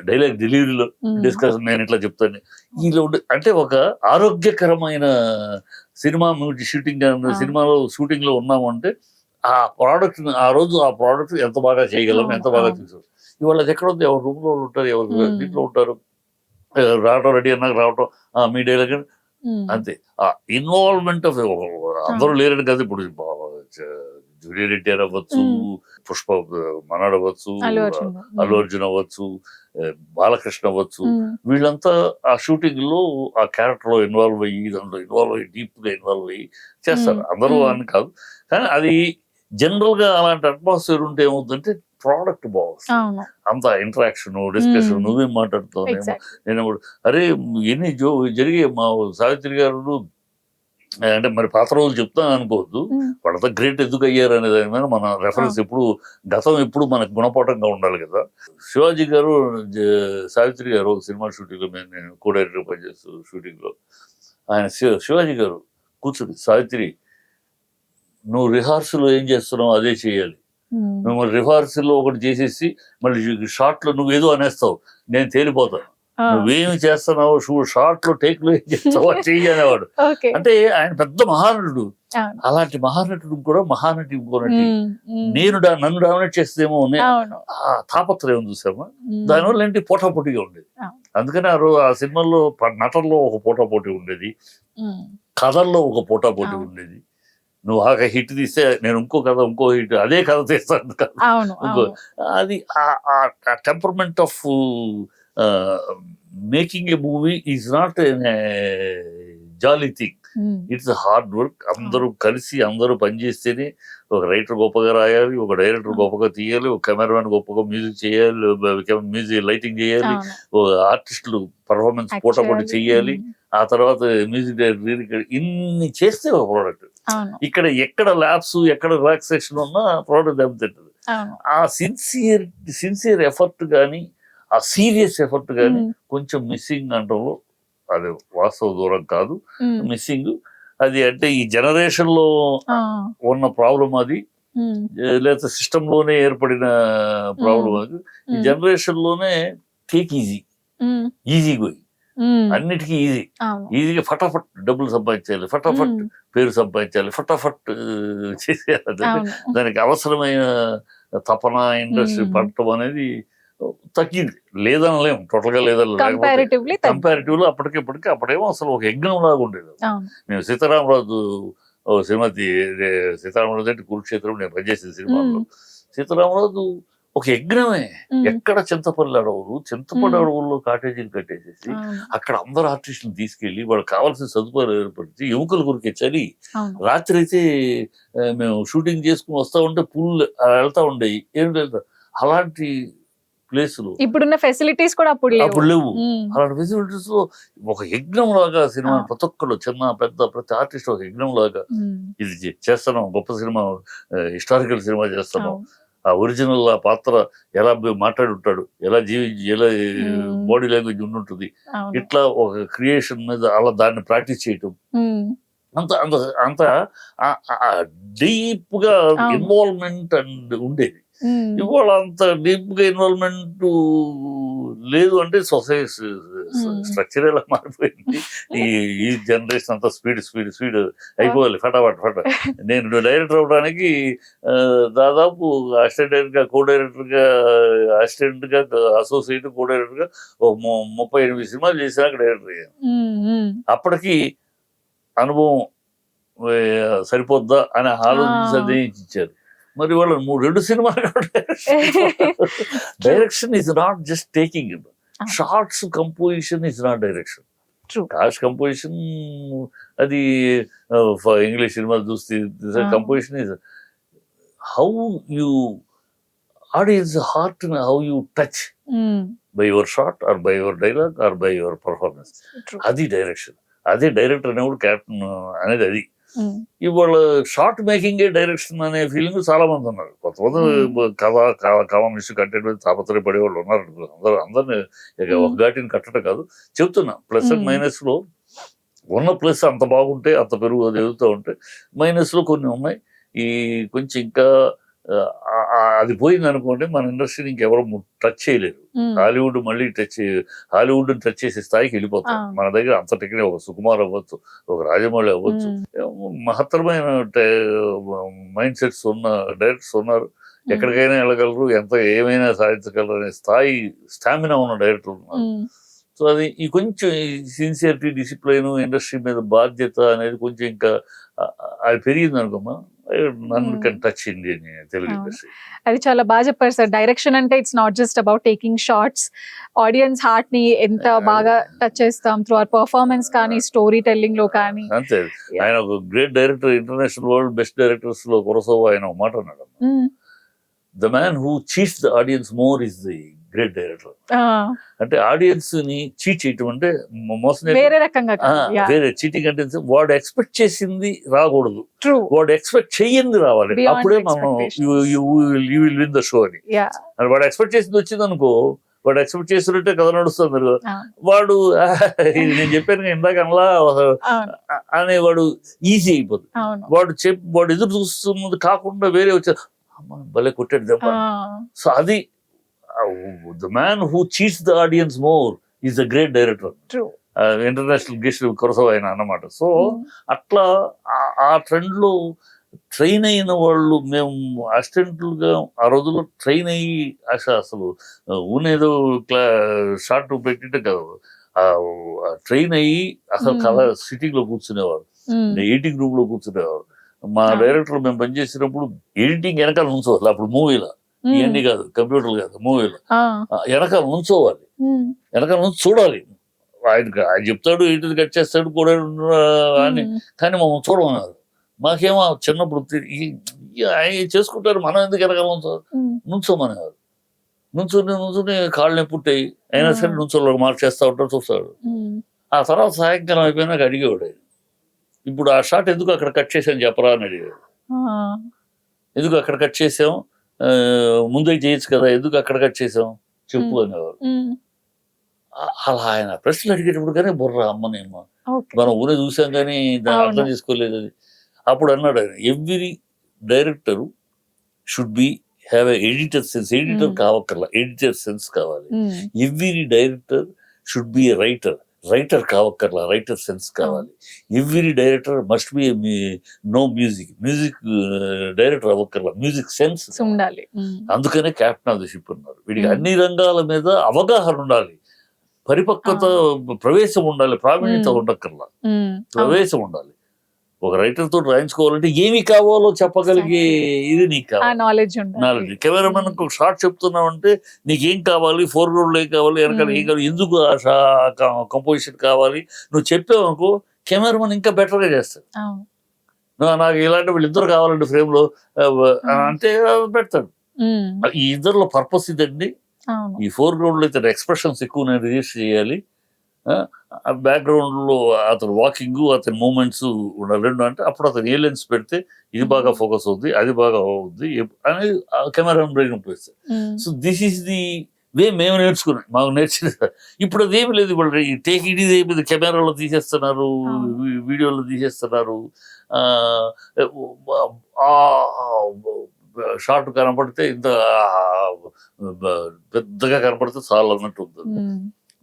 డైలాగ్ డెలివరీలో Hmm. డిస్కషన్, నేను ఇట్లా చెప్తాను. ఇలా ఉండే అంటే ఒక ఆరోగ్యకరమైన సినిమా షూటింగ్, సినిమాలో షూటింగ్ లో ఉన్నాము అంటే ఆ ప్రోడక్ట్ ఆ రోజు ఆ ప్రోడక్ట్ ఎంత బాగా చేయగలం, అవును. ఎంత బాగా అవును. తీసుకో. ఇవాళ అది ఎక్కడ ఉంది, ఎవరు రూమ్ లో ఉంటారు, ఎవరు Hmm. దీంట్లో ఉంటారు, రావటం రెడీ అన్నాక రావటం, మీ డైలాగ్ Hmm. అంతే. ఆ ఇన్వాల్వ్మెంట్ ఆఫ్ అందరూ లేరని కదా. ఇప్పుడు జూనియర్ ఎన్టీఆర్ అవ్వచ్చు, పుష్ప మనాడు అవ్వచ్చు, అల్లు అర్జున్. అల్లు అర్జున్ అవ్వచ్చు, బాలకృష్ణ అవ్వచ్చు, Hmm. వీళ్ళంతా ఆ షూటింగ్ లో ఆ క్యారెక్టర్ లో ఇన్వాల్వ్ అయ్యి, దాంట్లో ఇన్వాల్వ్ అయ్యి, డీప్ గా ఇన్వాల్వ్ అయ్యి చేస్తారు. అందరూ అని కాదు, కానీ అది జనరల్ గా అలాంటి అట్మాస్ఫియర్ ఉంటే ఏమవుతుందంటే ప్రోడక్ట్ బాగుంది. అవును. అంత ఇంటరాక్షన్, డిస్కషన్, Hmm. నువ్వేం మాట్లాడుతావు, Exactly. నేను అరే ఎన్ని జరిగే మా సావిత్రి గారు అంటే మరి పాత రోజులు చెప్తాను అనుకోవద్దు, Hmm. వాళ్ళంతా గ్రేట్ ఎందుకు అయ్యారు అనే దాని మీద మన రెఫరెన్స్ ఎప్పుడు, గతం ఎప్పుడు మనకు గుణపాఠంగా ఉండాలి కదా. శివాజీ గారు, సావిత్రి గారు ఒక సినిమా షూటింగ్ లో నేను కో డైరెక్టర్ పనిచేస్తూ షూటింగ్ లో ఆయన శివాజీ గారు కూర్చుని, సావిత్రి నువ్వు రిహార్సల్ ఏం చేస్తున్నావు అదే చేయాలి, Hmm. నువ్వు రిహార్సల్ ఒకటి చేసేసి మళ్ళీ షార్ట్ లో నువ్వేదో అనేస్తావు, నేను తేలిపోతాను, Ah. నువ్వేమి చేస్తున్నావు షార్ట్ లో టేక్ లో ఏం చేస్తావు అది చెయ్యి అనేవాడు. Okay. అంటే ఆయన పెద్ద మహానటుడు, అవును. అలాంటి మహానటుడు కూడా మహానటి ఇంకోనటి Hmm. Hmm. నన్ను డామినేట్ చేస్తేమో అవును. ఆ తాపత్రయం చూసామా, Hmm. దానివల్ల ఏంటి పోటాపోటీగా ఉండేది. అవును. అందుకని ఆ సినిమాల్లో నటనలో ఒక పోటాపోటీ ఉండేది, Hmm. కథల్లో ఒక పోటాపోటీ అవును. ఉండేది. నువ్వు ఆ హిట్ తీస్తే నేను ఇంకో హిట్ అదే కథ తీస్తాను కదా, అవును. ఇంకో అవును. అది ఆ temperament of making a movie is not jolly thing, Hmm. It's hard work. అందరూ కలిసి అందరూ పనిచేస్తేనే ఒక రైటర్ గొప్పగా రాయాలి, ఒక డైరెక్టర్ గొప్పగా తీయాలి, ఒక కెమెరామెన్ గొప్పగా మ్యూజిక్ చేయాలి, మ్యూజిక్ లైటింగ్ చేయాలి, అవును. ఒక ఆర్టిస్టులు పర్ఫార్మెన్స్ Act పోటాపోటీ చేయాలి. చెయ్యాలి, Hmm. ఆ తర్వాత మ్యూజిక్ డైరెక్టర్, ఇన్ని చేస్తే ఒక ప్రోడక్ట్. అవును. ఇక్కడ ఎక్కడ ల్యాబ్స్, ఎక్కడ రిలాక్సేషన్ ఉన్నా ప్రోడక్ట్ దెబ్బతింటది. అవును. ఆ సిన్సియర్ ఎఫర్ట్ కానీ, ఆ సీరియస్ ఎఫర్ట్ కానీ Hmm. కొంచెం మిస్సింగ్ అంటంలో అది వాస్తవ దూరం కాదు, Hmm. మిస్సింగ్. అది అంటే ఈ జనరేషన్ లో Ah. ఉన్న ప్రాబ్లం అది, Hmm. లేదా సిస్టమ్ లోనే ఏర్పడిన ప్రాబ్లం అది. ఈ Hmm. జనరేషన్ లోనే take Hmm. Easy going, Hmm. అన్నిటికీ ఈజీ, అవును. ఈజీగా ఫటాఫట్ డబ్బులు సంపాదించాలి, ఫటాఫట్ Hmm. పేరు సంపాదించాలి, ఫటాఫట్ చేసేయాలి. అవును. దానికి అవసరమైన తపన, ఇండస్ట్రీ Hmm. పడటం అనేది తగ్గింది, లేదనలేము, టోటల్ గా లేదనలేము. Comparatively కంపారిటివ్ లో అప్పటికిప్పటికి అప్పుడేమో అసలు ఒక యజ్ఞం లాగా ఉండేది. అవును. మేము సీతారామరాజు ఓ సినిమా సీతారామరాజు అంటే కురుక్షేత్రం నేను పనిచేసిన సినిమాలో, సీతారామరాజు ఒక యజ్ఞమే. Hmm. ఎక్కడ చింతపల్లి అడవులు, చింతపల్లి అడవుల్లో కాటేజీలు కట్టేసేసి అవును. అక్కడ అందరు ఆర్టిస్టులు తీసుకెళ్లి వాళ్ళకి కావాల్సిన సదుపాయాలు ఏర్పడితే ఎముకలు కొరికే చలి. అవును. రాత్రి అయితే మేము షూటింగ్ చేసుకుని వస్తా ఉంటే పుల్ వెళ్తా ఉండేవి, ఏం లేదు అలాంటి ప్లేసులు. ఇప్పుడున్న ఫెసిలిటీస్ కూడా అప్పుడు అప్పుడు లేవు. Hmm. అలాంటి ఫెసిలిటీస్ లో ఒక యజ్ఞం లాగా సినిమా, ప్రతి ఒక్కరు చిన్న పెద్ద ప్రతి ఆర్టిస్ట్ ఒక యజ్ఞం లాగా Hmm. ఇది చేస్తున్నాం, గొప్ప సినిమా, హిస్టారికల్ సినిమా చేస్తున్నాం. అవును. ఆ ఒరిజినల్ ఆ పాత్ర ఎలా మాట్లాడి ఉంటాడు, ఎలా జీవించి, ఎలా Hmm. బాడీ లాంగ్వేజ్ ఉండుంటుంది, అవును. ఇట్లా ఒక క్రియేషన్ మీద అలా దాన్ని ప్రాక్టీస్ చేయటం, Hmm. అంత అంత అంత డీప్ గా అవును. ఇన్వాల్వ్మెంట్ అండ్ ఉండేది. Hmm. ఇవాళ అంత డీప్ గా ఇన్వాల్వ్మెంట్ లేదు. అంటే సొసైటీ స్ట్రక్చర్ ఎలా మారిపోయింది, ఈ జనరేషన్ అంతా స్పీడ్ అయిపోవాలి, ఫటాఫట్. నేను డైరెక్టర్ అవడానికి దాదాపు అసిస్టెంట్ డైరెక్టర్ గా, కో డైరెక్టర్ గా, అసిస్టెంట్ గా, అసోసియేట్, కో డైరెక్టర్ గా 38 సినిమాలు చేసినాక డైరెక్టర్ అయ్యాను. Hmm. Hmm. అప్పటికి అనుభవం సరిపోద్దా అని ఆలోచించి ఇచ్చారు. మరి వాళ్ళ 2 సినిమాలు direction is not just taking it. Shots composition is not direction. True. Cast composition అది ఇంగ్లీష్ సినిమాలు చూస్తే composition is how you audience heart, how you touch by your shot or by your dialogue or by your performance. True. అది డైరెక్షన్. అదే డైరెక్టర్ అనేవాడు క్యాప్టెన్ అనేది. అది ఇవాళ షార్ట్ మేకింగ్ డైరెక్షన్ అనే ఫీలింగ్ చాలా మంది ఉన్నారు. కొంతమంది కథ కంటెంట్ మీద తాపత్రయపడే వాళ్ళు ఉన్నారు. అందరినీ ఒక ఘాటిని కట్టడం కాదు చెప్తున్నా. ప్లస్ అండ్ మైనస్ లో ఉన్న ప్లస్ అంత బాగుంటే అంత పెరుగు ఎదుగుతూ ఉంటే, మైనస్ లో కొన్ని ఉన్నాయి. ఈ కొంచెం ఇంకా అది పోయింది అనుకోండి, మన ఇండస్ట్రీని ఇంకెవరు టచ్ చేయలేరు. హాలీవుడ్ మళ్ళీ హాలీవుడ్ టచ్ చేసే స్థాయికి వెళ్ళిపోతాం. మన దగ్గర అంత టెక్నిక్, ఒక సుకుమార్ అవ్వచ్చు, ఒక రాజమౌళి అవ్వచ్చు, మహత్తరమైన మైండ్ సెట్స్ ఉన్న డైరెక్టర్స్ ఉన్నారు. ఎక్కడికైనా వెళ్ళగలరు, ఎంత ఏమైనా సాధించగలరు అనే స్థాయి, స్టామినా ఉన్న డైరెక్టర్ ఉన్నారు. సో అది ఈ కొంచెం సిన్సియరిటీ, డిసిప్లైన్, ఇండస్ట్రీ మీద బాధ్యత అనేది కొంచెం ఇంకా అది పెరిగింది అనుకోమా, నన్ను can touch Indian Telugu industry. అది చాలా బాగా చెప్పారు సార్. డైరెక్షన్ అంటే it's not just about taking shots, audience heart ని ఎంత బాగా టచ్ చేస్తాం త్రూ అవర్ పర్ఫార్మెన్స్ కానీ, స్టోరీ టెల్లింగ్ లో కానీ. అంతే. ఆయన ఒక great director, international world best directors లో కురసావా ఆయన ఒక మాట అన్నాడు, the man who cheats the audience more is the great director. అంటే ఆడియన్స్ ని చీట్ చేయటం అంటే మోసం, వేరే రకంగా వేరే చీటింగ్ అంటే వాడు ఎక్స్పెక్ట్ చేసింది రాకూడదు, True. వాడు ఎక్స్పెక్ట్ చెయ్యింది రావాలి. Beyond అప్పుడే మనం expectations. You will win the show అని. వాడు ఎక్స్పెక్ట్ చేసింది వచ్చింది అనుకో, వాడు ఎక్స్పెక్ట్ చేసినట్టే కథ నడుస్తుంది. వాడు ఇది నేను చెప్పాను ఇందాక అలా అనేవాడు ఈజీ అయిపోతుంది. వాడు ఎదురు చూస్తున్నది కాకుండా వేరే వచ్చారు, భలే కొట్టాడు దెబ్బ. సో అది the man who cheats the audience more is a great director. True. International guest కురసావా ఆయన అన్నమాట. సో అట్లా ఆ ట్రెండ్ లో ట్రైన్ అయిన వాళ్ళు, మేము అసిస్టెంట్లుగా ఆ రోజుల్లో ట్రైన్ అయ్యి అసలు ఊనేదో షార్ట్ పెట్టింటే కదా, ట్రైన్ అయ్యి అసలు కథ సిటీలో కూర్చునేవారు, ఎడిటింగ్ రూమ్ లో కూర్చునేవారు. మా డైరెక్టర్ మేము పనిచేసినప్పుడు ఎడిటింగ్ వెనకాల నుంచోవాలి. అప్పుడు మూవీలో ఇవన్నీ కాదు, కంప్యూటర్లు కాదు, మూవీలో వెనకాల నుంచోవాలి, వెనకాల నుంచి చూడాలి. ఆయన చెప్తాడు, ఎడిటర్ కట్ చేస్తాడు కూడా అని, కానీ మమ్మల్ని చూడమన్నారు. మాకేమో చిన్నప్పుడు ఆయన చేసుకుంటారు, మనం ఎందుకు వెనకాల నుంచోమనేవారు. నుంచుని కాళ్ళని పుట్టాయి, అయినా సరే నుంచోళ్ళు మార్చేస్తా ఉంటాడు, చూస్తాడు. ఆ తర్వాత సాయంకాలం అయిపోయినాక అడిగేవాడు ఆయన, ఇప్పుడు ఆ షాట్ ఎందుకు అక్కడ కట్ చేసాను చెప్పరా అని అడిగేవాడు. ఎందుకు అక్కడ కట్ చేసాం, ముందే చేయొచ్చు కదా, ఎందుకు అక్కడ కట్ చేసాం చెప్పు అనేవారు. అలా ఆయన ప్రశ్నలు అడిగేటప్పుడు కానీ బుర్ర అమ్మనేమో, మనం ఊరే చూసాం కానీ దాన్ని అర్థం చేసుకోలేదు. అది అప్పుడు అన్నాడు ఆయన, every director should be have editor sense. Editor కావక్కర్లా, ఎడిటర్ సెన్స్ కావాలి. Every director should be a writer కావక్కర్లా, రైటర్ సెన్స్ కావాలి. Every director must be no music director అవ్వక్కర్లా, మ్యూజిక్ సెన్స్ ఉండాలి. అందుకనే క్యాప్టెన్ ఆఫ్ ది షిప్ ఉన్నారు. వీడికి అన్ని రంగాల మీద అవగాహన ఉండాలి, పరిపక్వత, ప్రవేశం ఉండాలి, ప్రావీణ్యత ఉండక్కర్లా, ప్రవేశం ఉండాలి. ఒక రైటర్ తోటి రాయించుకోవాలంటే ఏమి కావాలో చెప్పగలిగే ఇది నీకు కావాలి, నాలెడ్జ్. కెమెరామెన్ ఒక షార్ట్ చెప్తున్నావు అంటే నీకేం కావాలి, ఫోర్ గ్రౌండ్ ఏం కావాలి, వెనకాల ఏం కావాలి, ఎందుకు కంపోజిషన్ కావాలి, నువ్వు చెప్పావు అనుకో, కెమెరామెన్ ఇంకా బెటర్ గా చేస్తాడు. నాకు ఇలాంటి వీళ్ళిద్దరు కావాలండి ఫ్రేమ్ లో అంటే పెడతాడు. ఈ ఇద్దరులో పర్పస్ ఇదండి. ఈ ఫోర్ గ్రౌండ్ లో అయితే ఎక్స్ప్రెషన్స్ ఎక్కువ నేను రిజిస్టర్ చేయాలి, బ్యాక్గ్రౌండ్ లో అతను వాకింగ్, అతని మూమెంట్స్ ఉండాలి రెండు. అంటే అప్పుడు అతను ఏ లెన్స్ పెడితే ఇది బాగా ఫోకస్ అవుద్ది, అది బాగా అవుద్ది అనేది కెమెరా బ్రెయిన్ ఉపయోగిస్తాడు. So this is the way మేము నేర్చుకున్నాం, మాకు నేర్చిన. ఇప్పుడు అదేమి లేదు, ఇప్పుడు టేక్ ఇట్ ఈజ్ అయిపోయింది, కెమెరాలో తీసేస్తున్నారు, వీడియోలో తీసేస్తున్నారు. షార్ట్ కనపడితే ఇంత పెద్దగా కనపడితే చాలా అన్నట్టు ఉంటుంది.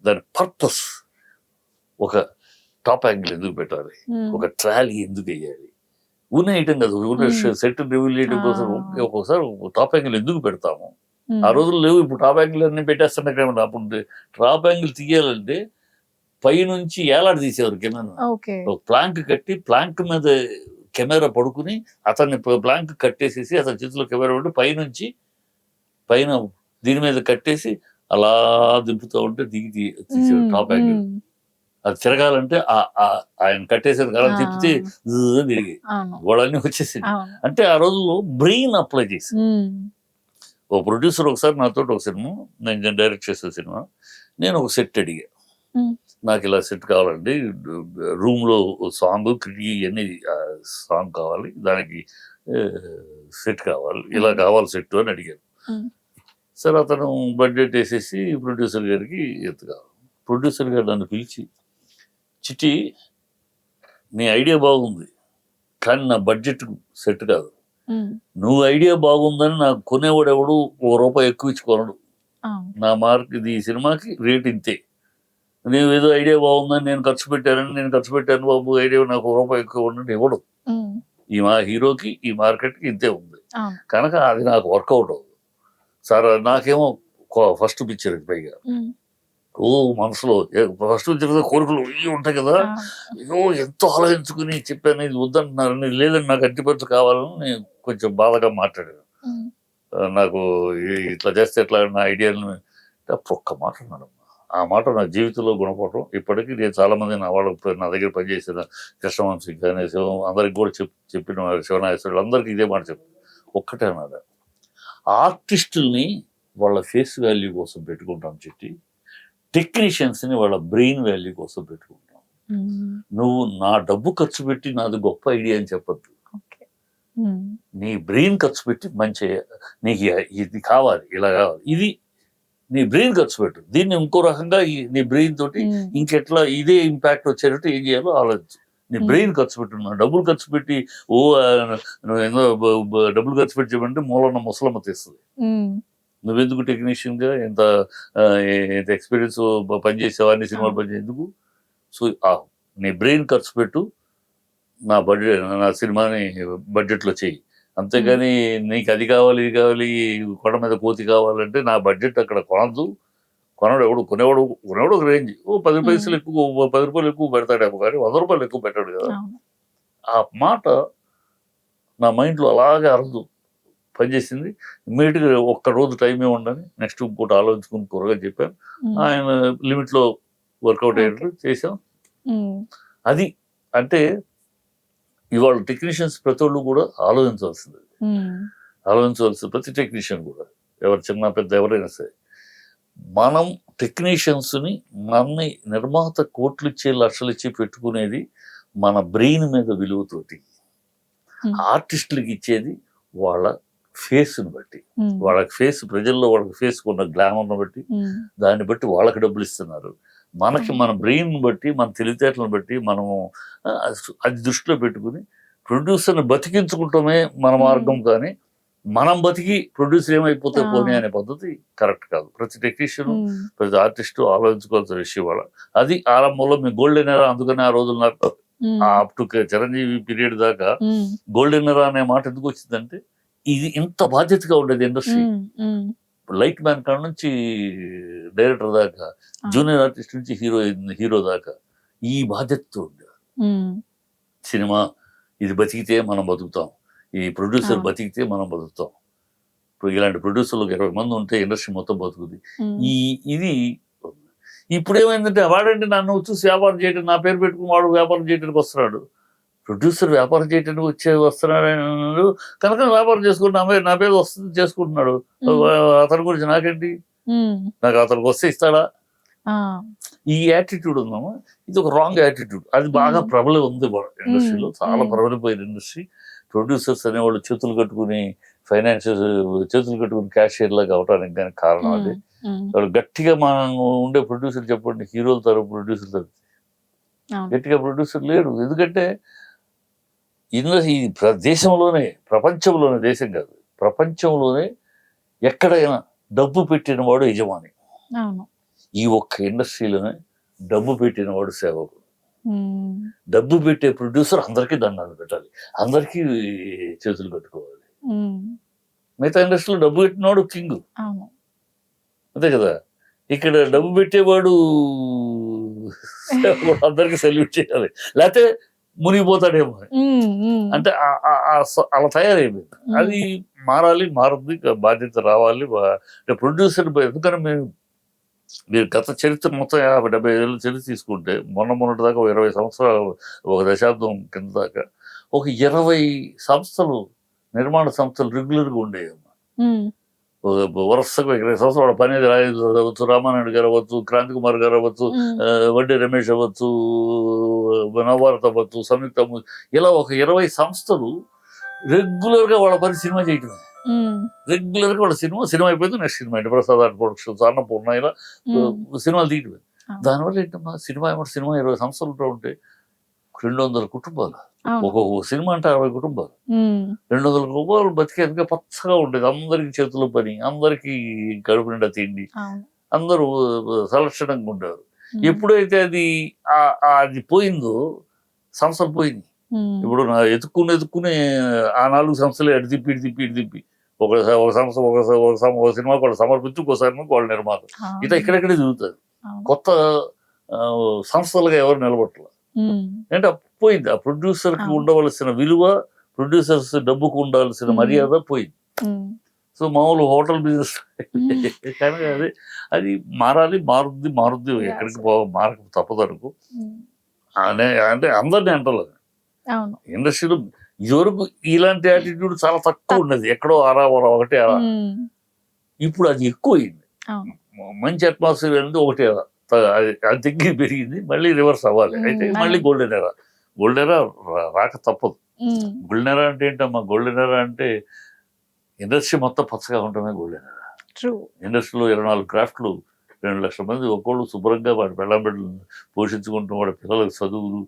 దాని పర్పస్, ఒక టాప్ యాంగిల్ ఎందుకు పెట్టాలి, ఒక ట్రాలీ ఎందుకు వేయాలి, ఉన్న ఐటమ్ కాదు, ఉన్న సెట్ రివీల్ చేయడం కోసం ఒక్కొక్కసారి టాప్ యాంగిల్ ఎందుకు పెడతాము. ఆ రోజులు లేవు, ఇప్పుడు టాప్ యాంగిల్ అన్ని పెట్టేస్తున్నా. అప్పుడు టాప్ యాంగిల్ తీయాలంటే పైనుంచి ఏలాడి తీసేవారు కెమెరా, ఒక ప్లాంక్ కట్టి ప్లాంక్ మీద కెమెరా పడుకుని అతన్ని బ్లాంక్ కట్టేసేసి అతని చేతిలో కెమెరా పెట్టి పైన దీని మీద కట్టేసి అలా దింపుతూ ఉంటే దిగి టాప్ యాంగిల్. అది తిరగాలంటే ఆయన కట్టేసేది కాలం తిప్పితే తిరిగి గోడన్నీ వచ్చేసింది. అంటే ఆ రోజుల్లో బ్రెయిన్ అప్లై చేసి ఓ ప్రొడ్యూసర్ ఒకసారి నాతో ఒక సినిమా, నేను డైరెక్ట్ చేసే సినిమా, నేను ఒక సెట్ అడిగా, నాకు ఇలా సెట్ కావాలండి, రూమ్ లో సాంగ్ కిటికీ అన్ని సాంగ్ కావాలి, దానికి సెట్ కావాలి, ఇలా కావాలి సెట్ అని అడిగాను. సరే అతను బడ్జెట్ వేసేసి ప్రొడ్యూసర్ గారికి కావాలి. ప్రొడ్యూసర్ గారు నన్ను పిలిచి, చిట్టి నీ ఐడియా బాగుంది కానీ నా బడ్జెట్ సెట్ కాదు, నువ్వు ఐడియా బాగుందని నాకు కొనేవాడు ఎవడు ₹1 ఎక్కువ ఇచ్చుకోనడు, నా మార్క్ ఇది ఈ సినిమాకి రేట్ ఇంతే, నేను ఏదో ఐడియా బాగుందని నేను ఖర్చు పెట్టాను బాబు, ఐడియా నాకు ₹1 ఎక్కువ ఉన్నట్టు ఇవ్వడు. మా హీరోకి ఈ మార్కెట్కి ఇంతే ఉంది కనుక అది నాకు వర్కౌట్ అవ్వదు సార్. నాకేమో ఫస్ట్ పిక్చర్ పైగా మనసులో ఫస్ట్ పిక్చర్ కోరికలు ఉంటాయి కదా, ఏదో ఎంతో ఆలోచించుకుని చెప్పాను, ఇది వద్దంటున్నారు, లేదని నాకు అట్టిపచ్చు కావాలని నేను కొంచెం బాధగా మాట్లాడాను. నాకు ఇట్లా చేస్తే ఎట్లా నా ఐడియాలను ఒక్క మాట అన్నాడు. ఆ మాట నా జీవితంలో గుణపడటం ఇప్పటికీ నేను చాలా మంది నా దగ్గర పనిచేసిన కృష్ణవంశీ కానీ అందరికి కూడా చెప్పిన శివనాగేశ్వరులు అందరికీ ఇదే మాట చెప్పాను. ఒక్కటే అన్నాడు, ఆర్టిస్టుల్ని వాళ్ళ ఫేస్ వాల్యూ కోసం పెట్టుకుంటాం చిట్టి, టెక్నీషియన్స్ని వాళ్ళ బ్రెయిన్ వాల్యూ కోసం పెట్టుకుంటాం. నువ్వు నా డబ్బు ఖర్చు పెట్టి నాది గొప్ప ఐడియా అని చెప్పద్దు, నీ బ్రెయిన్ ఖర్చు పెట్టి మంచి నీకు ఇది కావాలి, ఇలా కావాలి, ఇది నీ బ్రెయిన్ ఖర్చు పెట్టు, దీన్ని ఇంకో రకంగా నీ బ్రెయిన్ తోటి ఇంకెట్లా ఇదే ఇంపాక్ట్ వచ్చేటట్టు ఏం చేయాలో ఆలోచించు. నీ బ్రెయిన్ ఖర్చు పెట్టున్నా, డబ్బులు ఖర్చు పెట్టి డబ్బులు ఖర్చు పెట్టి చెప్పంటే మూలన్న ముసలమ్మ తెస్తుంది. నువ్వెందుకు టెక్నీషియన్ గా ఎంత ఎక్స్పీరియన్స్ పనిచేసావా, అన్ని సినిమాలు పనిచేసేందుకు? సో నీ బ్రెయిన్ ఖర్చు పెట్టు, నా సినిమాని బడ్జెట్లో చెయ్యి, అంతేగాని నీకు అది కావాలి ఇది కావాలి కొండ మీద కోతి కావాలంటే నా బడ్జెట్ అక్కడ కొనద్దు. కొనేవాడు ఒక రేంజ్, 10 పైసలు ఎక్కువ, 10 రూపాయలు ఎక్కువ పెడతాడేమో కానీ 100 రూపాయలు ఎక్కువ పెట్టాడు కదా. ఆ మాట నా మైండ్లో అలాగే అరదు పనిచేసింది. ఇమ్మీడియట్గా ఒక్క రోజు టైం ఉండని నెక్స్ట్ ఇంకోటి ఆలోచించుకుని త్వరగా చెప్పాను. ఆయన లిమిట్లో వర్కౌట్ అయ్యేటట్టు చేసాం. అది అంటే ఇవాళ టెక్నీషియన్స్ ప్రతి వాళ్ళు కూడా ఆలోచించాల్సింది, ప్రతి టెక్నీషియన్ కూడా, ఎవరు చిన్న పెద్ద ఎవరైనా సరే, మనం టెక్నీషియన్స్ని మనని నిర్మాత కోట్లు ఇచ్చే లక్షలు ఇచ్చి పెట్టుకునేది మన బ్రెయిన్ మీద విలువతోటి, ఆర్టిస్టులకి ఇచ్చేది వాళ్ళ ఫేస్ని బట్టి, వాళ్ళకి ఫేస్ ప్రజల్లో వాళ్ళకి ఫేస్ ఉన్న గ్లామర్ని బట్టి, దాన్ని బట్టి వాళ్ళకి డబ్బులు ఇస్తున్నారు. మనకి మన బ్రెయిన్ బట్టి, మన తెలివితేటలను బట్టి మనము అది దృష్టిలో పెట్టుకుని ప్రొడ్యూసర్ని బతికించుకుంటామే మన మార్గం, కానీ మనం బతికి ప్రొడ్యూసర్ ఏమైపోతే పోనీ అనే పద్ధతి కరెక్ట్ కాదు. ప్రతి టెక్నీషియన్, ప్రతి ఆర్టిస్టు ఆలోచించుకోవాల్సిన విషయం. వాళ్ళ అది ఆరంభంలో మీ గోల్డెన్ ఎరా, అందుకని ఆ రోజులు నాకు అప్ టు చిరంజీవి పీరియడ్ దాకా గోల్డెన్ ఎరా అనే మాట ఎందుకు వచ్చిందంటే, ఇది ఇంత బాధ్యతగా ఉండేది ఇండస్ట్రీ. లైట్ మ్యాన్ కాడ నుంచి డైరెక్టర్ దాకా, జూనియర్ ఆర్టిస్ట్ నుంచి హీరో దాకా ఈ బాధ్యతతో ఉండేది. సినిమా ఇది బతికితే మనం బతుకుతాం, ఈ ప్రొడ్యూసర్ బతికితే మనం బతుకుతాం. ఇప్పుడు ఇలాంటి ప్రొడ్యూసర్లకు 20 మంది ఉంటే ఇండస్ట్రీ మొత్తం బతుకుతుంది. ఇది ఇప్పుడు ఏమైందంటే, వాడంటే నన్ను చూసి వ్యాపారం చేయడం, నా పేరు పెట్టుకుని వాడు వ్యాపారం చేయడానికి వస్తున్నాడు. ప్రొడ్యూసర్ వ్యాపారం చేయడానికి వస్తున్నాడు కనుక వ్యాపారం చేసుకుంటున్నా, నా పేరు వస్తుంది చేసుకుంటున్నాడు. అతని గురించి నాకేంటి, నాకు అతనికి వస్తే ఇస్తాడా, ఈ యాటిట్యూడ్ ఉందమ్మా. ఇది ఒక రాంగ్ యాటిట్యూడ్. అది బాగా ప్రబలం ఉంది ఇండస్ట్రీలో, చాలా ప్రబలిపోయిన ఇండస్ట్రీ. ప్రొడ్యూసర్స్ అనేవాళ్ళు చేతులు కట్టుకుని చేతులు కట్టుకుని క్యాషియర్ లాగా అవడానికి కానీ కారణం అది. వాళ్ళు గట్టిగా మనం ఉండే ప్రొడ్యూసర్ చెప్పండి, హీరోల తరపు ప్రొడ్యూసర్ తరపు గట్టిగా ప్రొడ్యూసర్ లేడు. ఎందుకంటే ఈ దేశంలోనే, ప్రపంచంలోనే, దేశం కాదు ప్రపంచంలోనే ఎక్కడైనా డబ్బు పెట్టిన వాడు యజమాని. ఈ ఒక్క ఇండస్ట్రీలోనే డబ్బు పెట్టిన వాడు సేవకుడు. డబ్బు పెట్టే ప్రొడ్యూసర్ అందరికీ దండాలు పెట్టాలి, అందరికీ చేతులు కట్టుకోవాలి. మిగతా ఇండస్ట్రీలో డబ్బు పెట్టినవాడు కింగ్, అంతే కదా. ఇక్కడ డబ్బు పెట్టేవాడు అందరికీ సెల్యూట్ చేయాలి, లేకపోతే మునిగిపోతాడేమో అని. అంటే అలా తయారైపోయింది. అది మారాలి, మారుంది, బాధ్యత రావాలి. అంటే ప్రొడ్యూసర్ ఎందుకంటే మీరు గత చరిత్ర మొత్తం 50-70 ఏళ్ళ చరిత్ర తీసుకుంటే మొన్నటి దాకా 20 సంవత్సరాలు, ఒక దశాబ్దం కింద దాకా ఒక 20 సంస్థలు, నిర్మాణ సంస్థలు రెగ్యులర్గా ఉండేవమ్మా. వరుసగా 20 సంవత్సరాలు పని రాజేంద్ర అవ్వచ్చు, రామానాయుడు గారు అవ్వచ్చు, క్రాంతి కుమార్ గారు అవ్వచ్చు, వడ్డీ రమేష్ అవ్వచ్చు, నవభారత్ అవ్వచ్చు, సంయుక్త ఇలా ఒక 20 సంస్థలు రెగ్యులర్గా వాళ్ళ పని సినిమా చేయటమే. రెగ్యులర్గా వాళ్ళ సినిమా అయిపోయింది, నెక్స్ట్ సినిమా ఏంటి, ప్రసాద్ ఆర్ట్ ప్రొడక్షన్స్, అన్నపూర్ణ, ఇలా సినిమాలు తీయటమే. దానివల్ల ఏంటమ్మా, సినిమా 20 సంస్థలు ఉంటే 200 కుటుంబాలు, ఒక్కొక్క సినిమా అంటే 60 కుటుంబాలు, 200 కుటుంబాలు బతికేందుకే పచ్చగా ఉండేది. అందరికి చేతుల పని, అందరికి కడుపు నిండా తిండి, అందరూ సంరక్షణంగా ఉండేవారు. ఎప్పుడైతే అది పోయిందో, సంస్థలు పోయింది. ఇప్పుడు నా ఎత్తుకునే ఆ 4 సంస్థలు అటు తిప్పి ఒక సంస్థ ఒక సినిమా వాళ్ళు సమర్పించి, ఒకసారి వాళ్ళు నిర్మాత ఇట్లా ఇక్కడెక్కడే తిరుగుతారు. కొత్త సంస్థలుగా ఎవరు నిలబట్టలేదు. అంటే పోయింది. ఆ ప్రొడ్యూసర్కి ఉండవలసిన విలువ, ప్రొడ్యూసర్స్ డబ్బుకు ఉండాల్సిన మర్యాద పోయింది. సో మామూలు హోటల్ బిజినెస్ కానీ అది మారాలి, మారుద్ది ఎక్కడికి మారక తప్పదు అనుకో అంటే అందరినీ అంటలేదు. ఇండస్ట్రీలో ఇదివరకు ఇలాంటి యాటిట్యూడ్ చాలా తక్కువ ఉన్నది, ఎక్కడో ఒకటే అరా. ఇప్పుడు అది ఎక్కువైంది. మంచి అట్మాస్ఫియర్ అనేది ఒకటే అది తగ్గి పెరిగింది, మళ్ళీ రివర్స్ అవ్వాలి. అయితే మళ్ళీ గోల్డెన్ ఎరా రాక తప్పదు. గోల్డెన్ ఎరా అంటే ఏంటమ్మా, గోల్డెన్ ఎరా అంటే ఇండస్ట్రీ మొత్తం పచ్చగా ఉండటమే గోల్డెన్ ఎరా. ఇండస్ట్రీలో 24 క్రాఫ్ట్లు, 2 లక్షల మంది ఒక్కోళ్ళు శుభ్రంగా వాడి బిడ్డలు పోషించుకుంటూ, వాడి పిల్లలకు చదువులు,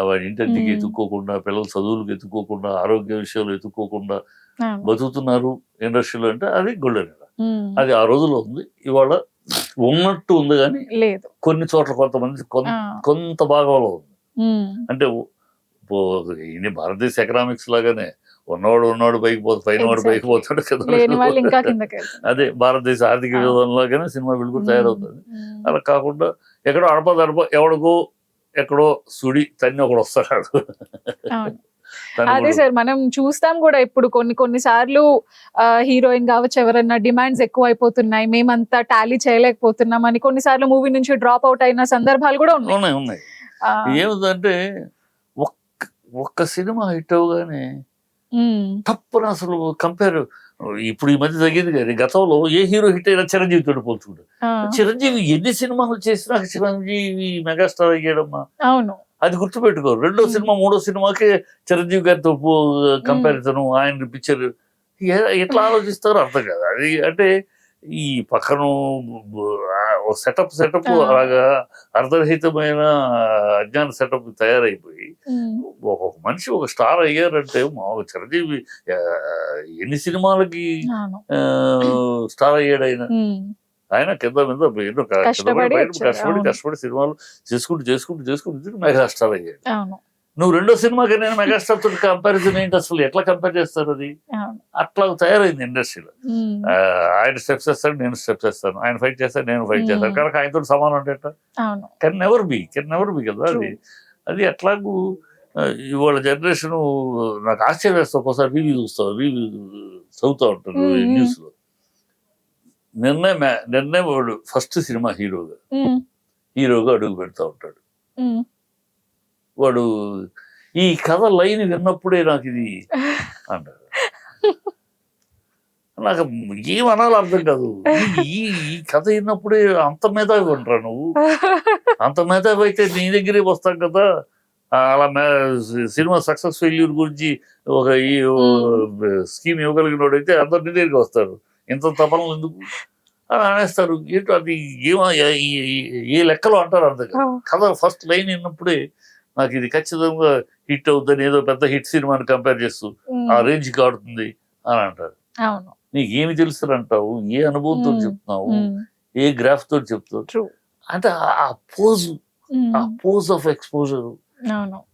వాడి ఇంటికి ఎత్తుక్కోకుండా, పిల్లల చదువులకు ఎత్తుక్కోకుండా, ఆరోగ్య విషయాలు ఎత్తుక్కోకుండా బతుకుతున్నారు ఇండస్ట్రీలో. అంటే అది గోల్డెన్ ఎరా. అది ఆ రోజుల్లో ఉంది, ఇవాళ ఉన్నట్టు ఉంది కానీ లేదు. కొన్ని చోట్ల కొంతమంది కొంత భాగంలో ఉంది. అంటే ఇది భారతదేశ ఎకనామిక్స్ లాగానే ఉన్నవాడు పైకి పైన వాడు పైకి పోతాడు కదా. అదే భారతదేశ ఆర్థిక విధానంలాగానే సినిమా వెలుగు తయారవుతుంది. అలా కాకుండా ఎక్కడో అడపదడప ఎక్కడో సుడి తన్ని ఒకడు వస్తాడు. అదే సార్, మనం చూస్తాం కూడా ఇప్పుడు కొన్ని సార్లు హీరోయిన్ కావచ్చు, ఎవరన్నా డిమాండ్స్ ఎక్కువ అయిపోతున్నాయి, మేమంతా టాలీ చేయలేకపోతున్నాం అని కొన్నిసార్లు మూవీ నుంచి డ్రాప్ అవుట్ అయిన సందర్భాలు కూడా ఉన్నాయి. ఏమిటంటే ఒక్క సినిమా హిట్ అవగానే తప్పని అసలు కంపేర్. ఇప్పుడు ఈ మధ్య తగ్గింది కానీ గతంలో ఏ హీరో హిట్ అయినా చిరంజీవి తోటి పోల్చుకుంటాడు. చిరంజీవి ఎన్ని సినిమాలు చేసినా చిరంజీవి మెగాస్టార్ అయ్యాడమ్మా. అవును, అది గుర్తుపెట్టుకోరు. 2వ సినిమా 3వ సినిమాకే చిరంజీవి గారితో కంపారిజన్, ఆయన పిక్చర్ ఎట్లా ఆలోచిస్తారో అర్థం కాదు. అది అంటే ఈ పక్కన సెటప్ అలాగా అర్ధరహితమైన అజ్ఞాన సెటప్ తయారైపోయి ఒక్కొక్క మనిషి ఒక స్టార్ అయ్యారంటే, చిరంజీవి ఎన్ని సినిమాలకి స్టార్ అయ్యాడు ఆయన కింద మీద ఎన్నో కష్టపడి సినిమాలు చేసుకుంటూ మెగాస్టార్ అయ్యాడు. నువ్వు 2వ సినిమాకి నేను మెగాస్టార్ తోటి కంపారిజన్ ఏంటి, అసలు ఎట్లా కంపేర్ చేస్తారు? అది అట్లా తయారైంది ఇండస్ట్రీలో. ఆయన స్టెప్స్ చేస్తాడు, నేను స్టెప్స్ చేస్తాను, ఆయన ఫైట్ చేస్తాడు, నేను ఫైట్ చేస్తాను, కనుక ఆయనతో సమానం అంటే కెన్ నెవర్ బి కదా. అది ఎట్లాగూ ఇవాళ జనరేషన్ నాకు ఆశ్చర్యం వేస్తా. ఒక్కోసారి రివ్యూ చదువుతూ ఉంటాను న్యూస్ లో. నిన్నే వాడు ఫస్ట్ సినిమా హీరోగా అడుగు పెడతా ఉంటాడు. వాడు ఈ కథ లైన్ విన్నప్పుడే నాకు ఇది అంటాడు. నాకు ఏమనాలో అర్థం కాదు. ఈ కథ విన్నప్పుడే అంత మేధావి ఉంటారా నువ్వు? అంత మేధావి అయితే నీ దగ్గరే వస్తాం కదా. అలా సినిమా సక్సెస్ ఫెయిల్యూర్ గురించి ఒక ఈ స్కీమ్ ఇవ్వగలిగిన వాడైతే అందరు నీ దగ్గరికి వస్తారు. ఇంత తపనలు ఎందుకు అని అనేస్తారు. ఏంటో అది ఏ లెక్కలో అంటారు అర్థం కాదు. కథ ఫస్ట్ లైన్ విన్నప్పుడే నాకు ఇది ఖచ్చితంగా హిట్ అవుతుంది, ఏదో పెద్ద హిట్ సినిమాని కంపేర్ చేస్తూ ఆ రేంజ్కి ఆడుతుంది అని అంటారు. నీకు ఏమి తెలుసు అంటావు, ఏ అనుభవంతో చెప్తున్నావు, ఏ గ్రాఫ్ తో చెప్తావు అంటే ఆ పోజ్ ఆఫ్ ఎక్స్పోజర్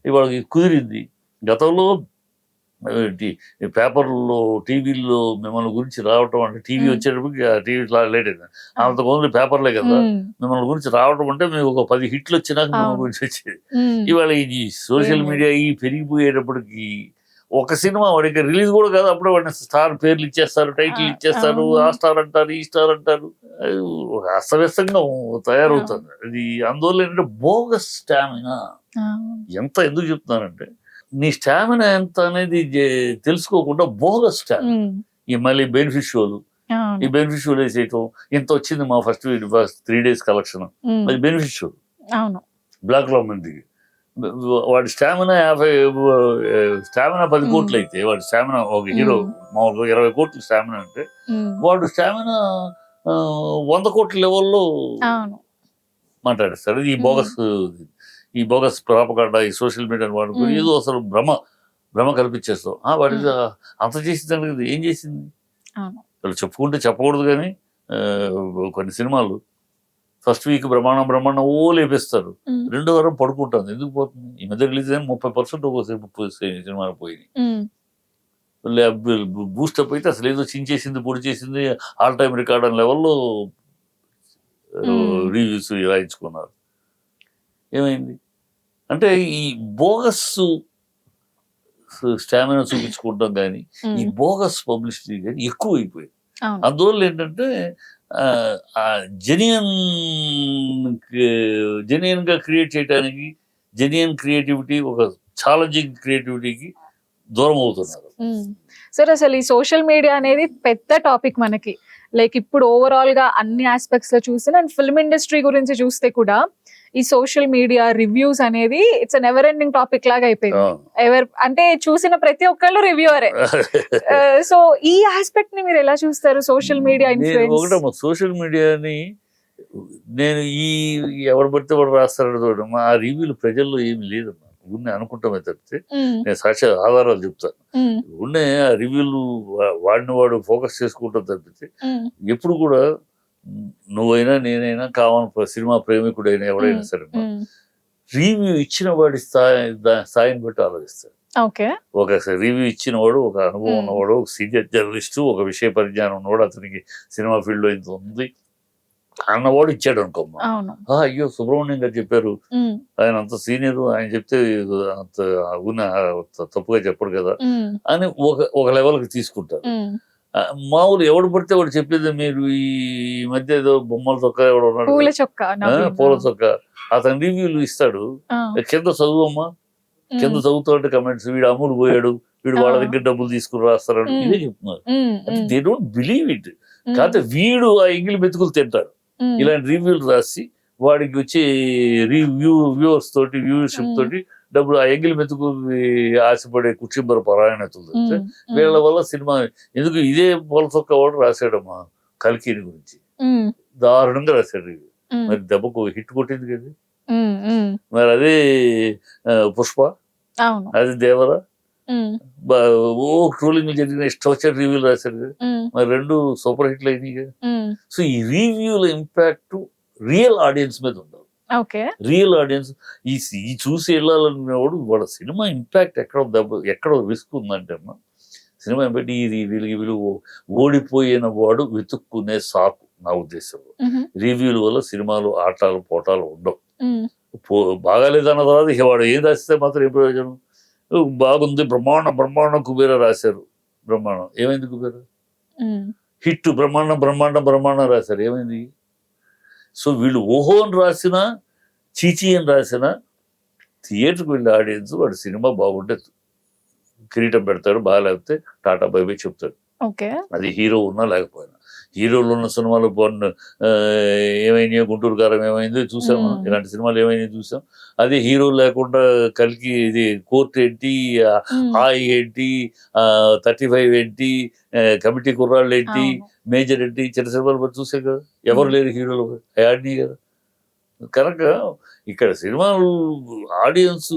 ఇవాళ కుదిరింది. గతంలో పేపర్లో టీవీల్లో మిమ్మల్ని గురించి రావటం అంటే టీవీ వచ్చేటప్పటికి టీవీ లేట్ అయింది. అంతకు ముందు పేపర్లే కదా మిమ్మల్ని గురించి రావటం అంటే మీకు ఒక 10 హిట్లు వచ్చినాక మిమ్మల్ని గురించి వచ్చేది. ఇవాళ ఈ సోషల్ మీడియా ఈ పెరిగిపోయేటప్పటికి ఒక సినిమా వాడికి రిలీజ్ కూడా కాదు, అప్పుడే వాడిని స్టార్ పేర్లు ఇచ్చేస్తారు, టైటిల్ ఇచ్చేస్తారు, ఆ స్టార్ అంటారు, ఈ స్టార్ అంటారు. అది ఒక అస్తవ్యస్తంగా తయారవుతుంది. అది అందువల్ల ఏంటంటే బోగస్ స్టామినా. ఎందుకు చెప్తున్నానంటే నీ స్టామినా ఎంత అనేది తెలుసుకోకుండా బోగస్ స్టామినా, ఈ మళ్ళీ బెనిఫిషియోలు, ఈ బెనిఫిషియోలు వేసేయటం. ఇంత వచ్చింది మా ఫస్ట్ 3 days కలెక్షన్, అది బెనిఫిషియోల్. బ్లాక్ లో మందికి వాడి స్టామినా 10 కోట్లు అయితే వాడి స్టామినా, ఒక హీరో మామూలుగా 20 కోట్ల స్టామినా అంటే వాడు స్టామినా 100 కోట్ల లెవెల్లో మాట్లాడేస్తాడు. ఈ బోగస్ ప్రాపగాండా, ఈ సోషల్ మీడియా వాడుకుని ఏదో అసలు భ్రమ కల్పించేస్తాం. వాడి అంత చేసింది ఏం చేసింది వాళ్ళు చెప్పుకుంటే చెప్పకూడదు, కానీ కొన్ని సినిమాలు ఫస్ట్ వీక్ బ్రహ్మాండం లేపేస్తారు, 2వ వారం పడుకుంటాను. ఎందుకు పోతుంది? ఈ మధ్య రిలీజ్ అయిన 30% ఒక్కోసేపు సినిమాలు పోయినాయి. బూస్టప్ అయితే అసలు ఏదో చించేసింది, పొడి చేసింది, ఆల్ టైమ్ రికార్డ్ అనే లెవెల్లో రివ్యూస్ రాయించుకున్నారు. ఏమైంది అంటే ఈ బోగస్ స్టామినా చూపించుకుంటాం కానీ ఈ బోగస్ పబ్లిసిటీ కానీ ఎక్కువ అయిపోయింది. అందువల్ల ఏంటంటే జెన్యూన్ గా క్రియేట్ చేయడానికి, జెన్యూన్ క్రియేటివిటీ, ఒక ఛాలెంజింగ్ క్రియేటివిటీకి దూరం అవుతున్నారు. సార్ అసలు ఈ సోషల్ మీడియా అనేది పెద్ద టాపిక్ మనకి. లైక్ ఇప్పుడు ఓవరాల్ గా అన్ని ఆస్పెక్ట్స్ లో చూసిన, అండ్ ఫిల్మ్ ఇండస్ట్రీ గురించి చూస్తే కూడా ఈ సోషల్ మీడియా రివ్యూస్ అనేది ఇట్స్ నెవర్ ఎండింగ్ టాపిక్ లాగా అయిపోయింది. అంటే చూసిన ప్రతి ఒక్కళ్ళు రివ్యూవరే. సో ఈ ఆస్పెక్ట్ ని మీరు ఎలా చూస్తారు? Social media influence. సోషల్ మీడియాని నేను ఎవరు పడితే వాడు రాస్తాడు చూడడం, ఆ రివ్యూలు ప్రజల్లో ఏమి లేదమ్మా. ఉన్నే అనుకుంటామే తప్పితే నేను సాక్షి ఆధారాలు చెప్తాను. ఉన్నే ఆ రివ్యూలు వాడు ఫోకస్ చేసుకుంటాం తప్పితే ఎప్పుడు కూడా నువ్వైనా నేనైనా కావాలి సినిమా ప్రేమికుడైనా ఎవడైనా సరే రివ్యూ ఇచ్చిన వాడి స్థాయిని బట్టి ఆలోచిస్తాడు. ఒక రివ్యూ ఇచ్చిన వాడు, ఒక అనుభవం ఉన్నవాడు, ఒక సీనియర్ జర్నలిస్టు, ఒక విషయ పరిజ్ఞానం ఉన్నవాడు, అతనికి సినిమా ఫీల్డ్ లో ఇంత ఉంది అన్నవాడు ఇచ్చాడు అనుకోమ్మా. అయ్యో సుబ్రహ్మణ్యం గారు చెప్పారు, ఆయన అంత సీనియర్, ఆయన చెప్తే అంత తప్పుగా చెప్పడు కదా అని ఒక లెవెల్కి తీసుకుంటారు. మామూలు ఎవడు పడితే వాడు చెప్పేది. మీరు ఈ మధ్య ఏదో బొమ్మల చొక్కా ఎవడు ఉన్నాడు, పూల చొక్కా, అతను రివ్యూలు ఇస్తాడు, కింద చదువమ్మా, కింద చదువుతుంటే కమెంట్స్, వీడు అమ్ముడు పోయాడు, వీడు వాళ్ళ దగ్గర డబ్బులు తీసుకుని రాస్తాడు, ఇదే చెప్తున్నారు. They don't believe it. కాకపోతే వీడు ఆ ఎంగిలి మెతుకులు తింటాడు. ఇలాంటి రివ్యూలు రాసి వాడికి వచ్చి వ్యూవర్స్ తోటి, వ్యూవర్షిప్ తోటి డబ్బులు, ఆ ఎంగిలి మెతుకు ఆశపడే కుటుంబ పరాయణతులు. వీళ్ళ వల్ల సినిమా ఎందుకు ఇదే పొలసొక్క వాడు రాశాడమ్మా కల్కిని గురించి, దారుణంగా రాశాడు. మరి దెబ్బకు హిట్ కొట్టింది కదా. మరి అదే పుష్ప, అది దేవరా, ట్రోలింగ్ జరిగిన ఇష్టం వచ్చిన రివ్యూలు రాశారు కదా, మరి 2 సూపర్ హిట్లు అయినాయి కదా. సో ఈ రివ్యూల ఇంపాక్ట్ రియల్ ఆడియన్స్ మీద ఉండదు. రియల్ ఆడియన్స్ ఈ చూసి వెళ్ళాలనేవాడు వాళ్ళ సినిమా ఇంపాక్ట్ ఎక్కడో రిస్క్ ఉందంటే అమ్మా, సినిమా ఇంపాక్ట్ వీళ్ళు ఓడిపోయిన వాడు వెతుక్కునే సాకు నా ఉద్దేశంలో. రివ్యూల వల్ల సినిమాలు ఆటలు పోటాలు ఉండవు. బాగాలేదన్న తర్వాత ఇక వాడు ఏం రాస్తే మాత్రం ఏ ప్రయోజనం? బాగుంది, బ్రహ్మాండం కుబేర రాశారు, బ్రహ్మాండం ఏమైంది? కుబేర హిట్, బ్రహ్మాండం రాశారు, ఏమైంది? సో వీళ్ళు ఓహో అని రాసినా, చీచీ అని రాసినా, థియేటర్కి వెళ్ళే ఆడియన్స్ వాడు సినిమా బాగుంటే కిరీటం పెడతాడు, బాగాలేకపోతే టాటా బై బై చెప్తాడు. అది హీరో ఉన్నా లేకపోయినా. హీరోలు ఉన్న సినిమాలు ఏమైనా గుంటూరు కారం ఏమైంది చూసాము, ఇలాంటి సినిమాలు ఏమైనా చూసాం. అదే హీరో లేకుండా కలికి ఇది కోర్ట్ ఏంటి, హాయ్ ఏంటి, 35 ఏంటి, కమిటీ కుర్రాళ్ళు ఏంటి, మేజర్ ఏంటి, చిన్న సినిమాలు చూసే కదా. ఎవరు లేరు హీరోలు, యాడ్ని కదా. కనుక ఇక్కడ సినిమాలు ఆడియన్స్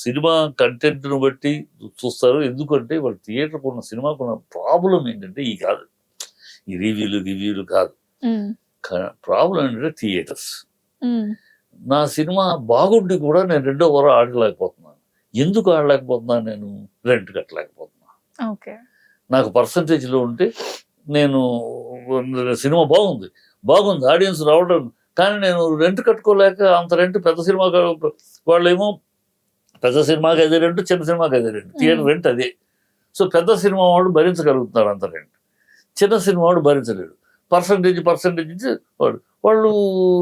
సినిమా కంటెంట్ను బట్టి చూస్తారు. ఎందుకంటే వాళ్ళు థియేటర్కి ఉన్న సినిమాకు ఉన్న ప్రాబ్లం ఏంటంటే ఈ కాదు, ఈ రివ్యూలు కాదు. ప్రాబ్లం ఏంటంటే థియేటర్స్. నా సినిమా బాగుండి కూడా నేను 2వ వారం ఆడలేకపోతున్నాను. ఎందుకు ఆడలేకపోతున్నా, నేను రెంట్ కట్టలేకపోతున్నా. ఓకే. నాకు పర్సంటేజ్లో ఉంటే నేను సినిమా బాగుంది ఆడియన్స్ రావడం, కానీ నేను రెంట్ కట్టుకోలేక అంత రెంట్ పెద్ద సినిమా వాళ్ళేమో పెద్ద సినిమాకి అదే రెంట్, చిన్న సినిమాకి అదే రెంట్, థియేటర్ రెంట్ అదే. సో పెద్ద సినిమా వాడు భరించగలుగుతున్నారు అంత రెంట్, చిన్న సినిమా వాడు భరించలేడు. పర్సంటేజ్ ఇచ్చి వాళ్ళు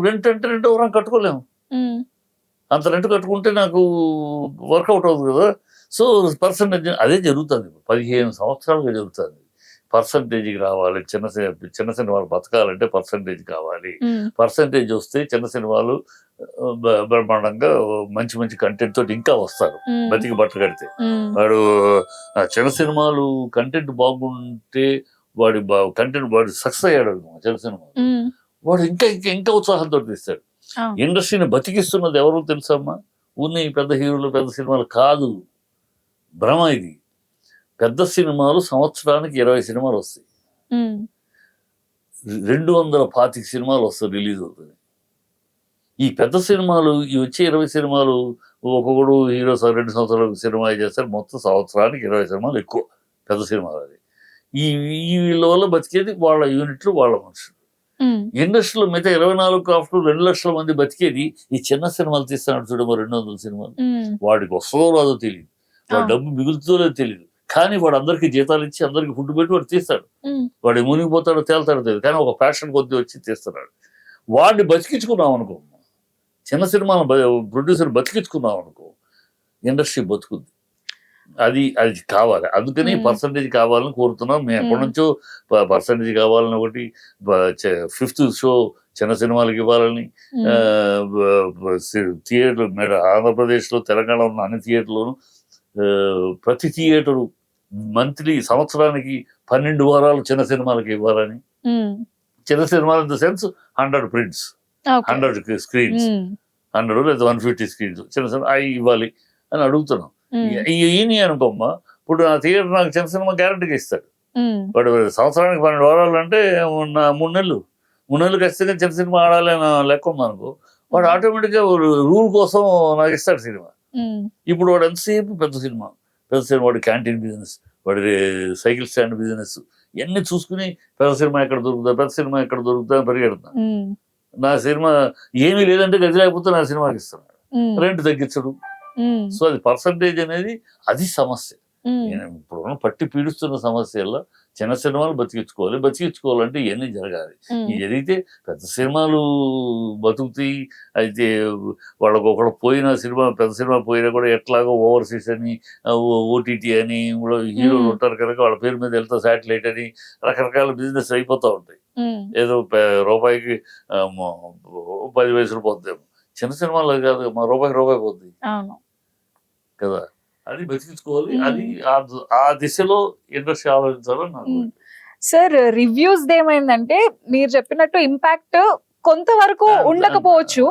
రెంట్ అంటే రెంట్ ఎవరైనా కట్టుకోలేము. అంత రెంట్ కట్టుకుంటే నాకు వర్కౌట్ అవుతుంది కదా. సో పర్సంటేజ్ అదే జరుగుతుంది. 15 సంవత్సరాలుగా జరుగుతుంది. పర్సంటేజ్కి రావాలి, చిన్న సినిమాలు బతకాలంటే పర్సంటేజ్ కావాలి. పర్సంటేజ్ వస్తే చిన్న సినిమాలు బ్రహ్మాండంగా మంచి కంటెంట్ తోటి ఇంకా వస్తారు, బతికి బట్ట కడితే. వాడు చిన్న సినిమాలు కంటెంట్ బాగుంటే వాడి సక్సెస్ అయ్యాడు చిన్న సినిమా, వాడు ఇంకా ఉత్సాహంతో తీస్తాడు. ఇండస్ట్రీని బతికిస్తున్నది ఎవరో తెలుసమ్మా? ఉన్నాయి పెద్ద హీరోలు, పెద్ద సినిమాలు కాదు, భ్రమ ఇది. పెద్ద సినిమాలు సంవత్సరానికి 20 సినిమాలు వస్తాయి, 225 సినిమాలు వస్తాయి రిలీజ్ అవుతుంది. ఈ పెద్ద సినిమాలు ఈ వచ్చే 20 సినిమాలు ఒక్కొక్కడు హీరో 2 సంవత్సరాలకు సినిమా చేస్తారు, మొత్తం సంవత్సరానికి 20 సినిమాలు ఎక్కువ పెద్ద సినిమాలు. అది ఈ వీళ్ళ వల్ల బతికేది వాళ్ళ యూనిట్లు, వాళ్ళ మనుషులు. ఇండస్ట్రీలో మిగతా 24 క్రాఫ్ట్ 2 లక్షల మంది బతికేది ఈ చిన్న సినిమాలు తీస్తున్నాడు చూడమో, 200 సినిమాలు. వాడికి వస్తుందో రాదో తెలియదు, వాడు డబ్బు మిగులుతుందో తెలియదు, కానీ వాడు అందరికీ జీతాలు ఇచ్చి అందరికి ఫుడ్ పెట్టి వాడు తీస్తాడు. వాడు మునిగిపోతాడో తేల్తాడో తెలియదు, కానీ ఒక ప్యాషన్ కొద్ది వచ్చి తీస్తున్నాడు. వాడిని బతికించుకున్నాం అనుకో, చిన్న సినిమాల ప్రొడ్యూసర్ బతికించుకున్నాం అనుకో, ఇండస్ట్రీ బతుకుద్ది. అది కావాలి. అందుకని పర్సంటేజ్ కావాలని కోరుతున్నాం మేము. ఎప్పటి నుంచో పర్సంటేజ్ కావాలని, ఒకటి 5th షో చిన్న సినిమాలకు ఇవ్వాలని, థియేటర్లు ఆంధ్రప్రదేశ్లో, తెలంగాణలో ఉన్న అన్ని థియేటర్లోనూ ప్రతి థియేటరు సంవత్సరానికి 12 వారాలు చిన్న సినిమాలకు ఇవ్వాలని. చిన్న సినిమాలు in the sense 100 prints, 100 screens, 100 లేదా 150 స్క్రీన్స్ చిన్న సినిమా అవి ఇవ్వాలి అని అడుగుతున్నాం. ఈయన అనుకోమ్మా, ఇప్పుడు నా థియేటర్ నాకు చిన్న సినిమా గ్యారంటీగా ఇస్తాడు. వాడు సంవత్సరానికి 12 వారాలు అంటే 3 నెలలు ఖచ్చితంగా చిన్న సినిమా ఆడాలి అని లెక్క ఉంది అనుకో, వాడు ఆటోమేటిక్గా రూల్ కోసం నాకు ఇస్తాడు సినిమా. ఇప్పుడు వాడు ఎంతసేపు పెద్ద సినిమా వాడి క్యాంటీన్ బిజినెస్, వాడి సైకిల్ స్టాండ్ బిజినెస్ ఇవన్నీ చూసుకుని పెద్ద సినిమా ఎక్కడ దొరుకుతా పరిగెడుతున్నాను. నా సినిమా ఏమీ లేదంటే గది లేకపోతే నా సినిమాకి ఇస్తున్నాడు, రెంట్ తగ్గించడు. సో అది పర్సంటేజ్ అనేది అది సమస్య. ఇప్పుడు పట్టి పీడిస్తున్న సమస్యల్లో చిన్న సినిమాలు బతికించుకోవాలంటే ఇవన్నీ జరగాలి. ఇవి జరిగితే పెద్ద సినిమాలు బతుకుతాయి. అయితే వాళ్ళకు ఒకళ్ళు పోయిన సినిమా, పెద్ద సినిమా పోయినా కూడా ఎట్లాగో ఓవర్సీస్ అని, ఓటీటీ అని కూడా హీరోలు ఉంటారు కనుక వాళ్ళ పేరు మీద వెళ్తా, శాటిలైట్ అని రకరకాల బిజినెస్ అయిపోతూ ఉంటాయి. ఏదో రూపాయికి 10 పైసలు పోతాయేమో, చిన్న సినిమాలో కాదు మా రూపాయి పోతుంది కదా. అది బతికించుకోవాలి. అది ఆ దిశలో ఇండస్ట్రీ ఆలోచించాలని నాకు. సార్ రివ్యూస్ ఏమైందంటే మీరు చెప్పినట్టు ఇంపాక్ట్ కొంతవరకు ఉండకపోవచ్చు,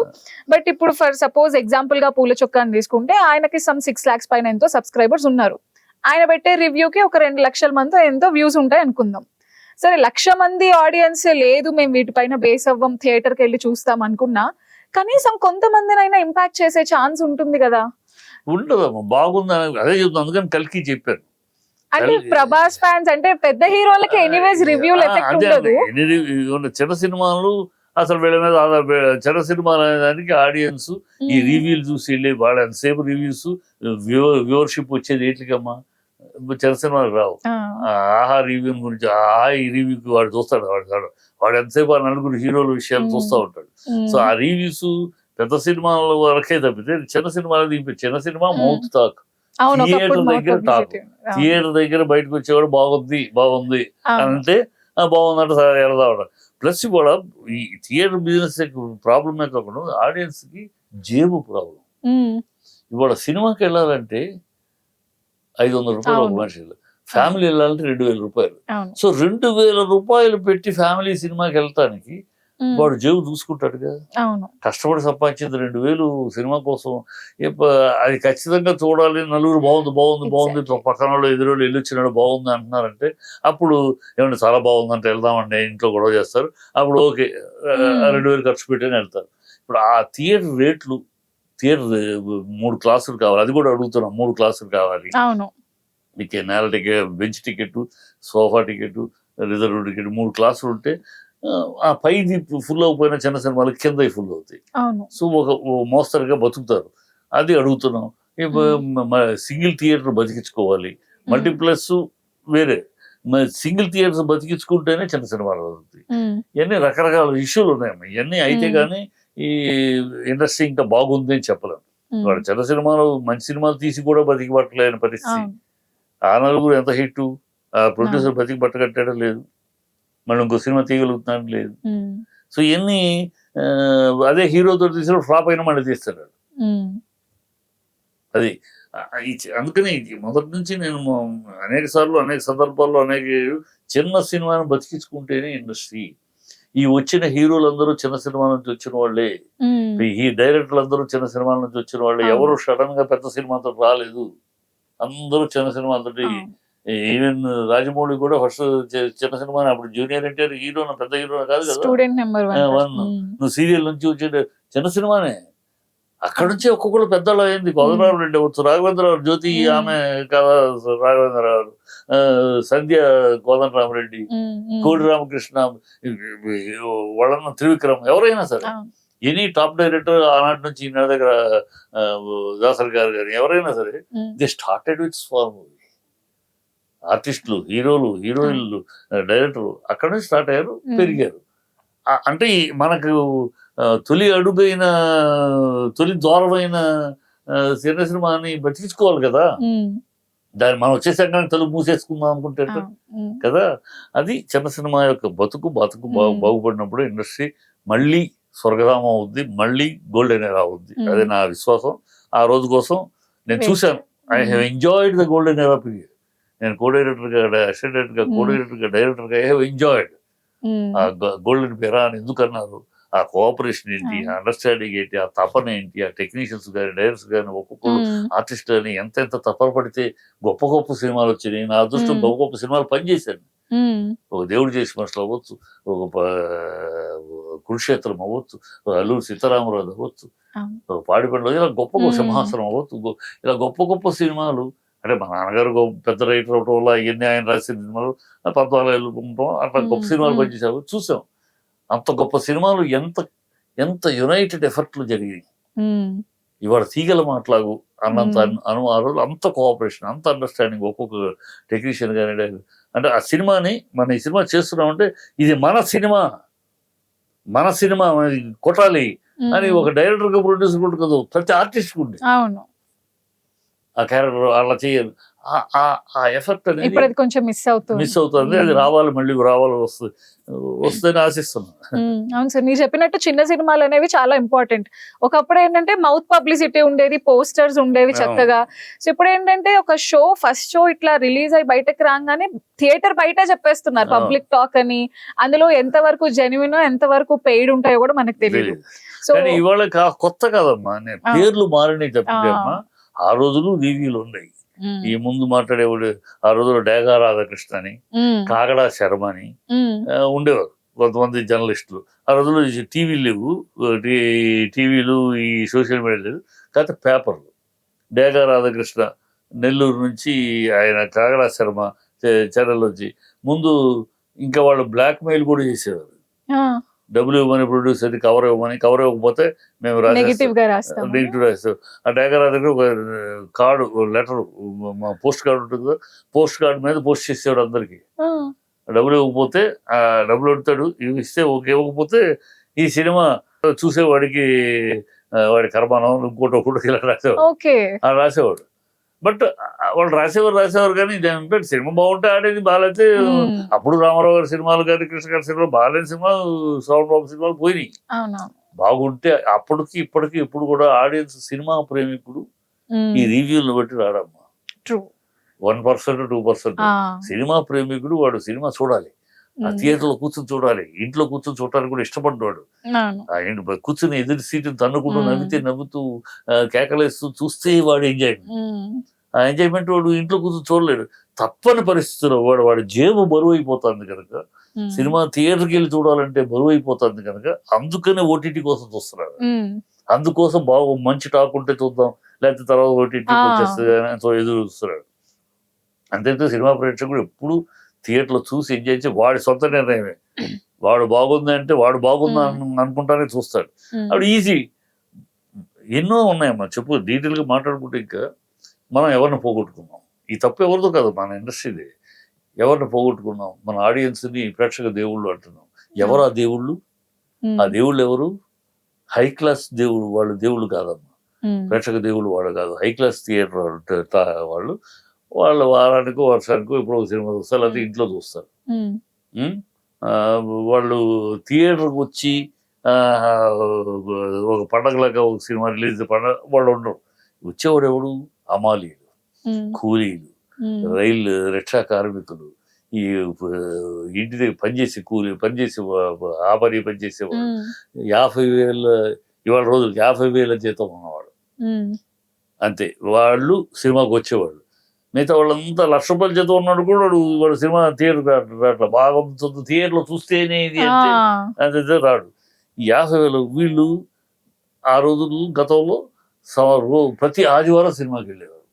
బట్ ఇప్పుడు ఫర్ సపోజ్ ఎగ్జాంపుల్ గా పూల చొక్కాని తీసుకుంటే ఆయనకి 6 lakhs పైన ఎంతో సబ్స్క్రైబర్స్ ఉన్నారు. ఆయన పెట్టే రివ్యూకి ఒక 2 లక్షల మంది ఎంతో వ్యూస్ ఉంటాయి అనుకుందాం. సరే 1,00,000 మంది ఆడియన్స్ లేదు, మేము వీటిపైన బేస్ అవ్వం, థియేటర్కి వెళ్ళి చూస్తాం అనుకున్నా కనీసం కొంతమందినైనా ఇంపాక్ట్ చేసే ఛాన్స్ ఉంటుంది కదా. ఉండదమ్మా, బాగుందని అదే చెప్తాను. అందుకని కల్కి చెప్పాను. అంటే ప్రభాస్ ఫ్యాన్స్ అంటే పెద్ద హీరోలకి ఎనీవేస్ రివ్యూలు ఎఫెక్ట్ ఉండదు. చిన్న సినిమాలు అసలు వీళ్ళ మీద చిన్న సినిమాలు అనే దానికి ఆడియన్స్ ఈ రివ్యూలు చూసి వెళ్ళి వాళ్ళు ఎంతసేపు రివ్యూస్ వ్యూవర్షిప్ వచ్చేది ఏంటికమ్మా, చిన్న సినిమాలు రావు. ఆహా రివ్యూ గురించి ఈ రివ్యూకి వాడు చూస్తాడు, వాడు ఎంతసేపు ఆ 4 హీరోల విషయాలు చూస్తూ ఉంటాడు. సో ఆ రివ్యూస్ పెద్ద సినిమాల వరకే తప్పితే చిన్న సినిమాలు చిన్న సినిమా మౌత్ టాక్, థియేటర్ దగ్గర టాక్, థియేటర్ దగ్గర బయటకు వచ్చేవాడు బాగుంది అని అంటే బాగుందంటే వెళదా ఉంటాడు. ప్లస్ కూడా ఈ థియేటర్ బిజినెస్ ప్రాబ్లమే కాకుండా ఆడియన్స్ కి జేబు ప్రాబ్లం. ఇవాళ సినిమాకి వెళ్ళాలంటే 500 రూపాయలు ఒక మనిషి, ఫ్యామిలీ వెళ్ళాలంటే 2,000 రూపాయలు. సో 2,000 రూపాయలు పెట్టి ఫ్యామిలీ సినిమాకి వెళ్తానికి వాడు జేబు చూసుకుంటాడు కదా. కష్టపడి సంపాదించింది 2,000 సినిమా కోసం, అది ఖచ్చితంగా చూడాలి. నలుగురు బాగుంది పక్కన వాళ్ళు ఎదురు వెళ్ళొచ్చినాడు బాగుంది అంటున్నారంటే అప్పుడు ఏమంటే చాలా బాగుందంటే వెళ్దామండి, ఇంట్లో గొడవ చేస్తారు. అప్పుడు ఓకే 2,000 ఖర్చు పెట్టని వెళ్తారు. ఇప్పుడు ఆ థియేటర్ రేట్లు థియేటర్ 3 క్లాసులు కావాలి, అది కూడా అడుగుతున్నాం. 3 క్లాసులు కావాలి, అవును. మీకు నేల ticket, bench ticket, sofa ticket, reserve ticket 3 క్లాసులు ఉంటే ఆ పైది ఫుల్ అయిపోయిన చిన్న సినిమాలు కింద ఫుల్ అవుతాయి. అవును. సో ఓ మోస్తరుగా బతుకుతారు. అది అడుగుతున్నాం. సింగిల్ థియేటర్ బతికించుకోవాలి, మల్టీప్లెక్స్ వేరే, సింగిల్ థియేటర్స్ బతికించుకుంటేనే చిన్న సినిమాలు అవుతాయి. ఇవన్నీ రకరకాల ఇష్యూలు ఉన్నాయమ్మా. ఇవన్నీ అయితే కానీ ఈ ఇండస్ట్రీ ఇంకా బాగుంది అని చెప్పలేము. వాడు చిన్న సినిమాలు, మంచి సినిమాలు తీసి కూడా బతికి పట్టలేని పరిస్థితి. ఆ నలుగురు ఎంత హిట్, ఆ ప్రొడ్యూసర్ బతికి పట్టగట్టాడో లేదు, మళ్ళీ ఇంకో సినిమా తీయగలుగుతున్నాడు లేదు. సో ఇవన్నీ అదే హీరోతో తీసిన ఫ్లాప్ అయినా మళ్ళీ తీస్తాడు అది. అందుకని మొదటి నుంచి నేను అనేక సార్లు, అనేక సందర్భాల్లో, అనేక చిన్న సినిమాను బతికించుకుంటేనే ఇండస్ట్రీ. ఈ వచ్చిన హీరోలందరూ చిన్న సినిమా నుంచి వచ్చిన వాళ్ళే, ఈ డైరెక్టర్లు అందరూ చిన్న సినిమాల నుంచి వచ్చిన వాళ్ళే. ఎవరు సడన్ గా పెద్ద సినిమాతో రాలేదు, అందరూ చిన్న సినిమాతో. ఈవెన్ రాజమౌళి కూడా ఫస్ట్ చిన్న సినిమా, అప్పుడు జూనియర్ ఎన్టీఆర్ హీరో, పెద్ద హీరో కాదు కదా, స్టూడెంట్ నెంబర్ 1. నువ్వు సీరియల్ నుంచి వచ్చే చిన్న సినిమానే. అక్కడ నుంచి ఒక్కొక్కరు పెద్దలు అయింది. కోదండరావు రెడ్డి అవ్వచ్చు, రాఘవేంద్రరావు, జ్యోతి ఆమె కదా రాఘవేంద్రరావు, సంధ్య కోదండరామరెడ్డి, కోడి రామకృష్ణ, వాళ్ళన్న త్రివిక్రమ్, ఎవరైనా సరే ఎనీ టాప్ డైరెక్టర్ ఆనాటి నుంచి ఈనాటి దగ్గర దాసరి గారు కానీ ఎవరైనా సరే, they started with small movie. ఆర్టిస్టులు, హీరోలు, హీరోయిన్లు, డైరెక్టర్లు అక్కడ నుంచి స్టార్ట్ అయ్యారు, పెరిగారు. అంటే మనకు తొలి అడుగైన, తొలి ద్వారమైన చిన్న సినిమాని బతికించుకోవాలి కదా. దాన్ని మనం వచ్చేసాక తలుపు మూసేసుకుందాం అనుకుంటే కదా. అది చిన్న సినిమా యొక్క బతుకు బాగుపడినప్పుడు ఇండస్ట్రీ మళ్ళీ స్వర్గధామం అవుద్ది, మళ్ళీ గోల్డెన్ ఎరా అవుద్ది. అదే నా విశ్వాసం. ఆ రోజు కోసం నేను చూశాను. I have enjoyed the golden era period. నేను కో డైరెక్టర్గా, అసిస్టెంట్ డైరెక్టర్గా, కో డైరెక్టర్గా, డైరెక్టర్గా ఐ హ్యావ్ ఎంజాయిడ్ ఆ గోల్డెన్ ఎరా అని. ఎందుకన్నారు? ఆ కోఆపరేషన్ ఏంటి, ఆ అండర్స్టాండింగ్ ఏంటి, ఆ తపన ఏంటి, ఆ టెక్నీషియన్స్ కానీ, డైరెక్టర్స్ కానీ, ఒక్కొక్కరు ఆర్టిస్ట్ అని ఎంత తపన పడితే గొప్ప గొప్ప సినిమాలు వచ్చినాయి. నా అదృష్టం గొప్ప గొప్ప సినిమాలు పనిచేశాను. ఒక దేవుడు చేసి మనుషులు అవ్వచ్చు, ఒక కురుక్షేత్రం అవ్వచ్చు, అల్లూరు సీతారామరాజు అవ్వచ్చు, పాడిపండ్లో ఇలా గొప్ప గొప్ప సింహాసనం అవ్వచ్చు, ఇలా గొప్ప గొప్ప సినిమాలు. అంటే మా నాన్నగారు పెద్ద రైటర్ అవటం వల్ల ఇవన్నీ ఆయన రాసిన సినిమాలు 14 ఉంటాం, అట్లా గొప్ప సినిమాలు పనిచేసావు, చూసాం. అంత గొప్ప సినిమాలు ఎంత యునైటెడ్ ఎఫర్ట్లు జరిగాయి. ఇవాళ తీగల మాట్లాగు అన్నంత అనుమానాలు, అంత కోఆపరేషన్, అంత అండర్స్టాండింగ్ ఒక్కొక్క టెక్నీషియన్ కానీ. అంటే ఆ సినిమాని మనం ఈ సినిమా చేస్తున్నామంటే ఇది మన సినిమా కొట్టాలి అని ఒక డైరెక్టర్ గా, ప్రొడ్యూసర్ కూడా కదా, ప్రతి ఆర్టిస్ట్ ఉంది. ఆ క్యారెక్టర్ అలా చేయాలి. ఆ ఎఫెక్ట్ అనేది కొంచెం మిస్ అవుతుంది. అది రావాలి, మళ్ళీ రావాలి, వస్తుందని ఆశిస్తున్నాను. అవును సార్, మీరు చెప్పినట్టు చిన్న సినిమాలు అనేవి చాలా ఇంపార్టెంట్. ఒకప్పుడు ఏంటంటే మౌత్ పబ్లిసిటీ ఉండేది, పోస్టర్స్ ఉండేవి చక్కగా. సో ఇప్పుడు ఏంటంటే ఒక ఫస్ట్ షో ఇట్లా రిలీజ్ అయ్యి బయటకు రాగానే థియేటర్ బయట చెప్పేస్తున్నారు పబ్లిక్ టాక్ అని. అందులో ఎంతవరకు జెన్యున్, ఎంతవరకు పెయిడ్ ఉంటాయో కూడా మనకు తెలియదు. సో ఇవాళ కొత్త కదమ్మా, పేర్లు మారినాయి తప్పిదమ్మా. ఆ రోజులు రివ్యూలు ఉన్నాయి. ఈ ముందు మాట్లాడేవాడు ఆ రోజుల్లో డేగా రాధాకృష్ణ అని, కాగడా శర్మ అని ఉండేవారు కొంతమంది జర్నలిస్టులు. ఆ రోజుల్లో టీవీలు లేవు, టీవీలు ఈ సోషల్ మీడియా లేదు, కాకపోతే పేపర్లు. డేగా రాధాకృష్ణ నెల్లూరు నుంచి, ఆయన కాగడా శర్మ ఛానల్ వచ్చి ముందు ఇంకా వాళ్ళు బ్లాక్ మెయిల్ కూడా చేసేవారు. డబ్బులు ఇవ్వమని, ప్రొడ్యూసర్ కవర్ ఇవ్వకపోతే మేము నెగిటివ్ రాస్తాం. ఆ డేగా రాధాకృష్ణ ఒక కార్డు, లెటర్, మా పోస్ట్ కార్డు ఉంటుంది కదా, పోస్ట్ కార్డు మీద పోస్ట్ చేసేవాడు అందరికి. డబ్బులు ఇవ్వకపోతే ఆ డబ్బులు అడుగుతాడు, ఇస్తే ఓకే, ఇవ్వకపోతే ఈ సినిమా చూసేవాడికి వాడి కర్మానం ఇంకోటి ఇలా రాసేవాడు. బట్ వాళ్ళు రాసేవారు కానీ సినిమా బాగుంటే ఆడేది, బాగాలైతే అప్పుడు రామారావు గారి సినిమాలు కానీ, కృష్ణ గారి సినిమాలు, బాగాలేని సినిమాలు, శ్రవణ్ బాబు సినిమాలు పోయినాయి. బాగుంటే అప్పటికి ఇప్పటికి ఇప్పుడు కూడా ఆడియన్స్, సినిమా ప్రేమికుడు ఈ రివ్యూలను బట్టి రాడమ్మా. 1%, 2%. సినిమా ప్రేమికుడు వాడు సినిమా చూడాలి, ఆ థియేటర్ లో కూర్చొని చూడాలి, ఇంట్లో కూర్చొని చూడటానికి కూడా ఇష్టపడ్డాడు. కూర్చొని ఎదురు సీటుని తన్నుకుంటూ, నవ్వుతూ కేకలేస్తూ చూస్తే వాడు ఎంజాయ్మెంట్. ఆ ఎంజాయ్మెంట్ వాడు ఇంట్లో కూర్చొని చూడలేడు. తప్పని పరిస్థితుల్లో వాడి జేబు బరువు అయిపోతుంది కనుక, సినిమా థియేటర్కి వెళ్ళి చూడాలంటే బరువు అయిపోతుంది కనుక, అందుకనే ఓటీటీ కోసం చూస్తున్నాడు. అందుకోసం మంచి టాక్ ఉంటే చూద్దాం, లేకపోతే తర్వాత ఓటీటీకి వచ్చేస్తుంది అని ఎదురు చూస్తున్నాడు. అంతేతో సినిమా ప్రేక్షకుడు ఎప్పుడు థియేటర్లో చూసి ఎంజాయ్ చేసి వాడి సొంత నిర్ణయమే. వాడు బాగుంది అంటే వాడు బాగుంది అనుకుంటానే చూస్తాడు. అప్పుడు ఈజీ. ఎన్నో ఉన్నాయమ్మా, చెప్పు డీటెయిల్గా మాట్లాడుకుంటే. ఇంకా మనం ఎవరిని పోగొట్టుకున్నాం, ఈ తప్పు ఎవరిదో కాదు, మన ఇండస్ట్రీదే. ఎవరిని పోగొట్టుకున్నాం, మన ఆడియన్స్ని ప్రేక్షక దేవుళ్ళు అంటున్నాం. ఎవరు ఆ దేవుళ్ళు? ఆ దేవుళ్ళు ఎవరు? హై క్లాస్ దేవుడు వాళ్ళు, దేవుళ్ళు కాదమ్మా. ప్రేక్షక దేవుళ్ళు వాళ్ళు కాదు, హై క్లాస్ థియేటర్ వాళ్ళు. వాళ్ళు వారానికో వర్షానికో ఇప్పుడు ఒక సినిమా చూస్తారు, లేకపోతే ఇంట్లో చూస్తారు. వాళ్ళు థియేటర్కి వచ్చి ఒక పండగలాగా ఒక సినిమా రిలీజ్ పండగ వాళ్ళు ఉండరు. వచ్చేవాడు ఎవడు? అమాలీలు, కూలీలు, రైలు రిక్షా కార్మికులు, ఈ ఇంటి దగ్గర పనిచేసే పనిచేసే ఆ పని పనిచేసేవాడు. 50,000 ఇవాళ రోజులు 50,000 జీతం ఉన్నవాడు అంతే, వాళ్ళు సినిమాకి వచ్చేవాళ్ళు. మిగతా వాళ్ళంతా ₹1,00,000 జీతం ఉన్నాడు కూడా వాడు సినిమా థియేటర్ బాగా థియేటర్లో చూస్తేనే ఇది అంటే రాడు. 50,000 వీళ్ళు ఆ రోజులు గతంలో ప్రతి ఆదివారం సినిమాకి వెళ్ళేవారు.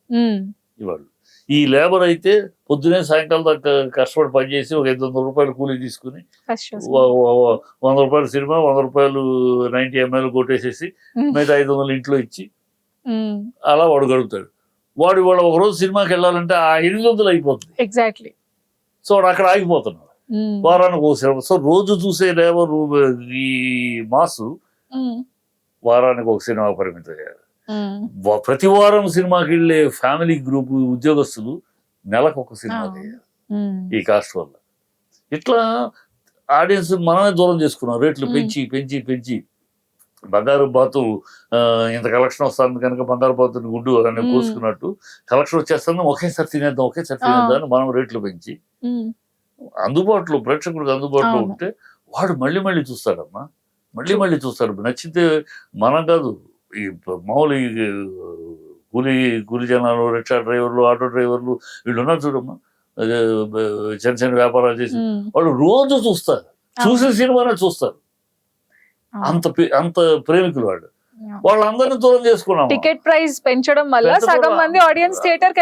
ఇవాళ ఈ లేబర్ అయితే పొద్దునే సాయంకాలం దాకా కష్టపడి పనిచేసి ఒక ₹500 కూలీ తీసుకుని ₹100 సినిమా, ₹100 90 ml కొట్టేసేసి మిగతా 500 ఇంట్లో ఇచ్చి అలా వాడు గడుపుతాడు. వాడు ఇవాళ ఒకరోజు సినిమాకి వెళ్ళాలంటే ఆ 800 అయిపోతుంది. ఎగ్జాక్ట్లీ. సో వాడు అక్కడ ఆగిపోతున్నాడు. వారానికి ఒక సినిమా. సో రోజు చూసే లేబర్ ఈ మాసు వారానికి ఒక సినిమా పరిమితం అయ్యారు. ప్రతి వారం సినిమాకి వెళ్ళే ఫ్యామిలీ గ్రూప్ ఉద్యోగస్తులు నెలకు ఒక సినిమాకి అయ్యారు ఈ కాస్ట్ వల్ల. ఇట్లా ఆడియన్స్ మనమే దూరం చేసుకున్నాం, రేట్లు పెంచి పెంచి పెంచి. బంగారు బాతు ఇంత కలెక్షన్ వస్తుంది కనుక బంగారు బాతుని గుడ్డు అని కోసుకున్నట్టు కలెక్షన్ వచ్చేస్తాను ఒకేసారి తినేద్దాం అని మనం రేట్లు పెంచి అందుబాటులో ప్రేక్షకుడికి అందుబాటులో ఉంటే వాడు మళ్ళీ మళ్ళీ చూస్తాడమ్మా, మళ్ళీ చూస్తాడు. నచ్చితే మనం కాదు, ఈ మామూలు కూలి జనాలు, రిక్షా డ్రైవర్లు, ఆటో డ్రైవర్లు వీళ్ళు ఉన్నారు చూడమ్మా, చిన్న చిన్న వ్యాపారాలు చేసి వాళ్ళు రోజు చూస్తారు, చూసిన సినిమానే చూస్తారు. అంత ప్రేమికులు వాళ్ళందరినీ దూరం చేసుకున్నాం. టికెట్ ప్రైస్ పెంచడం వల్ల సగం మంది ఆడియన్స్ థియేటర్కి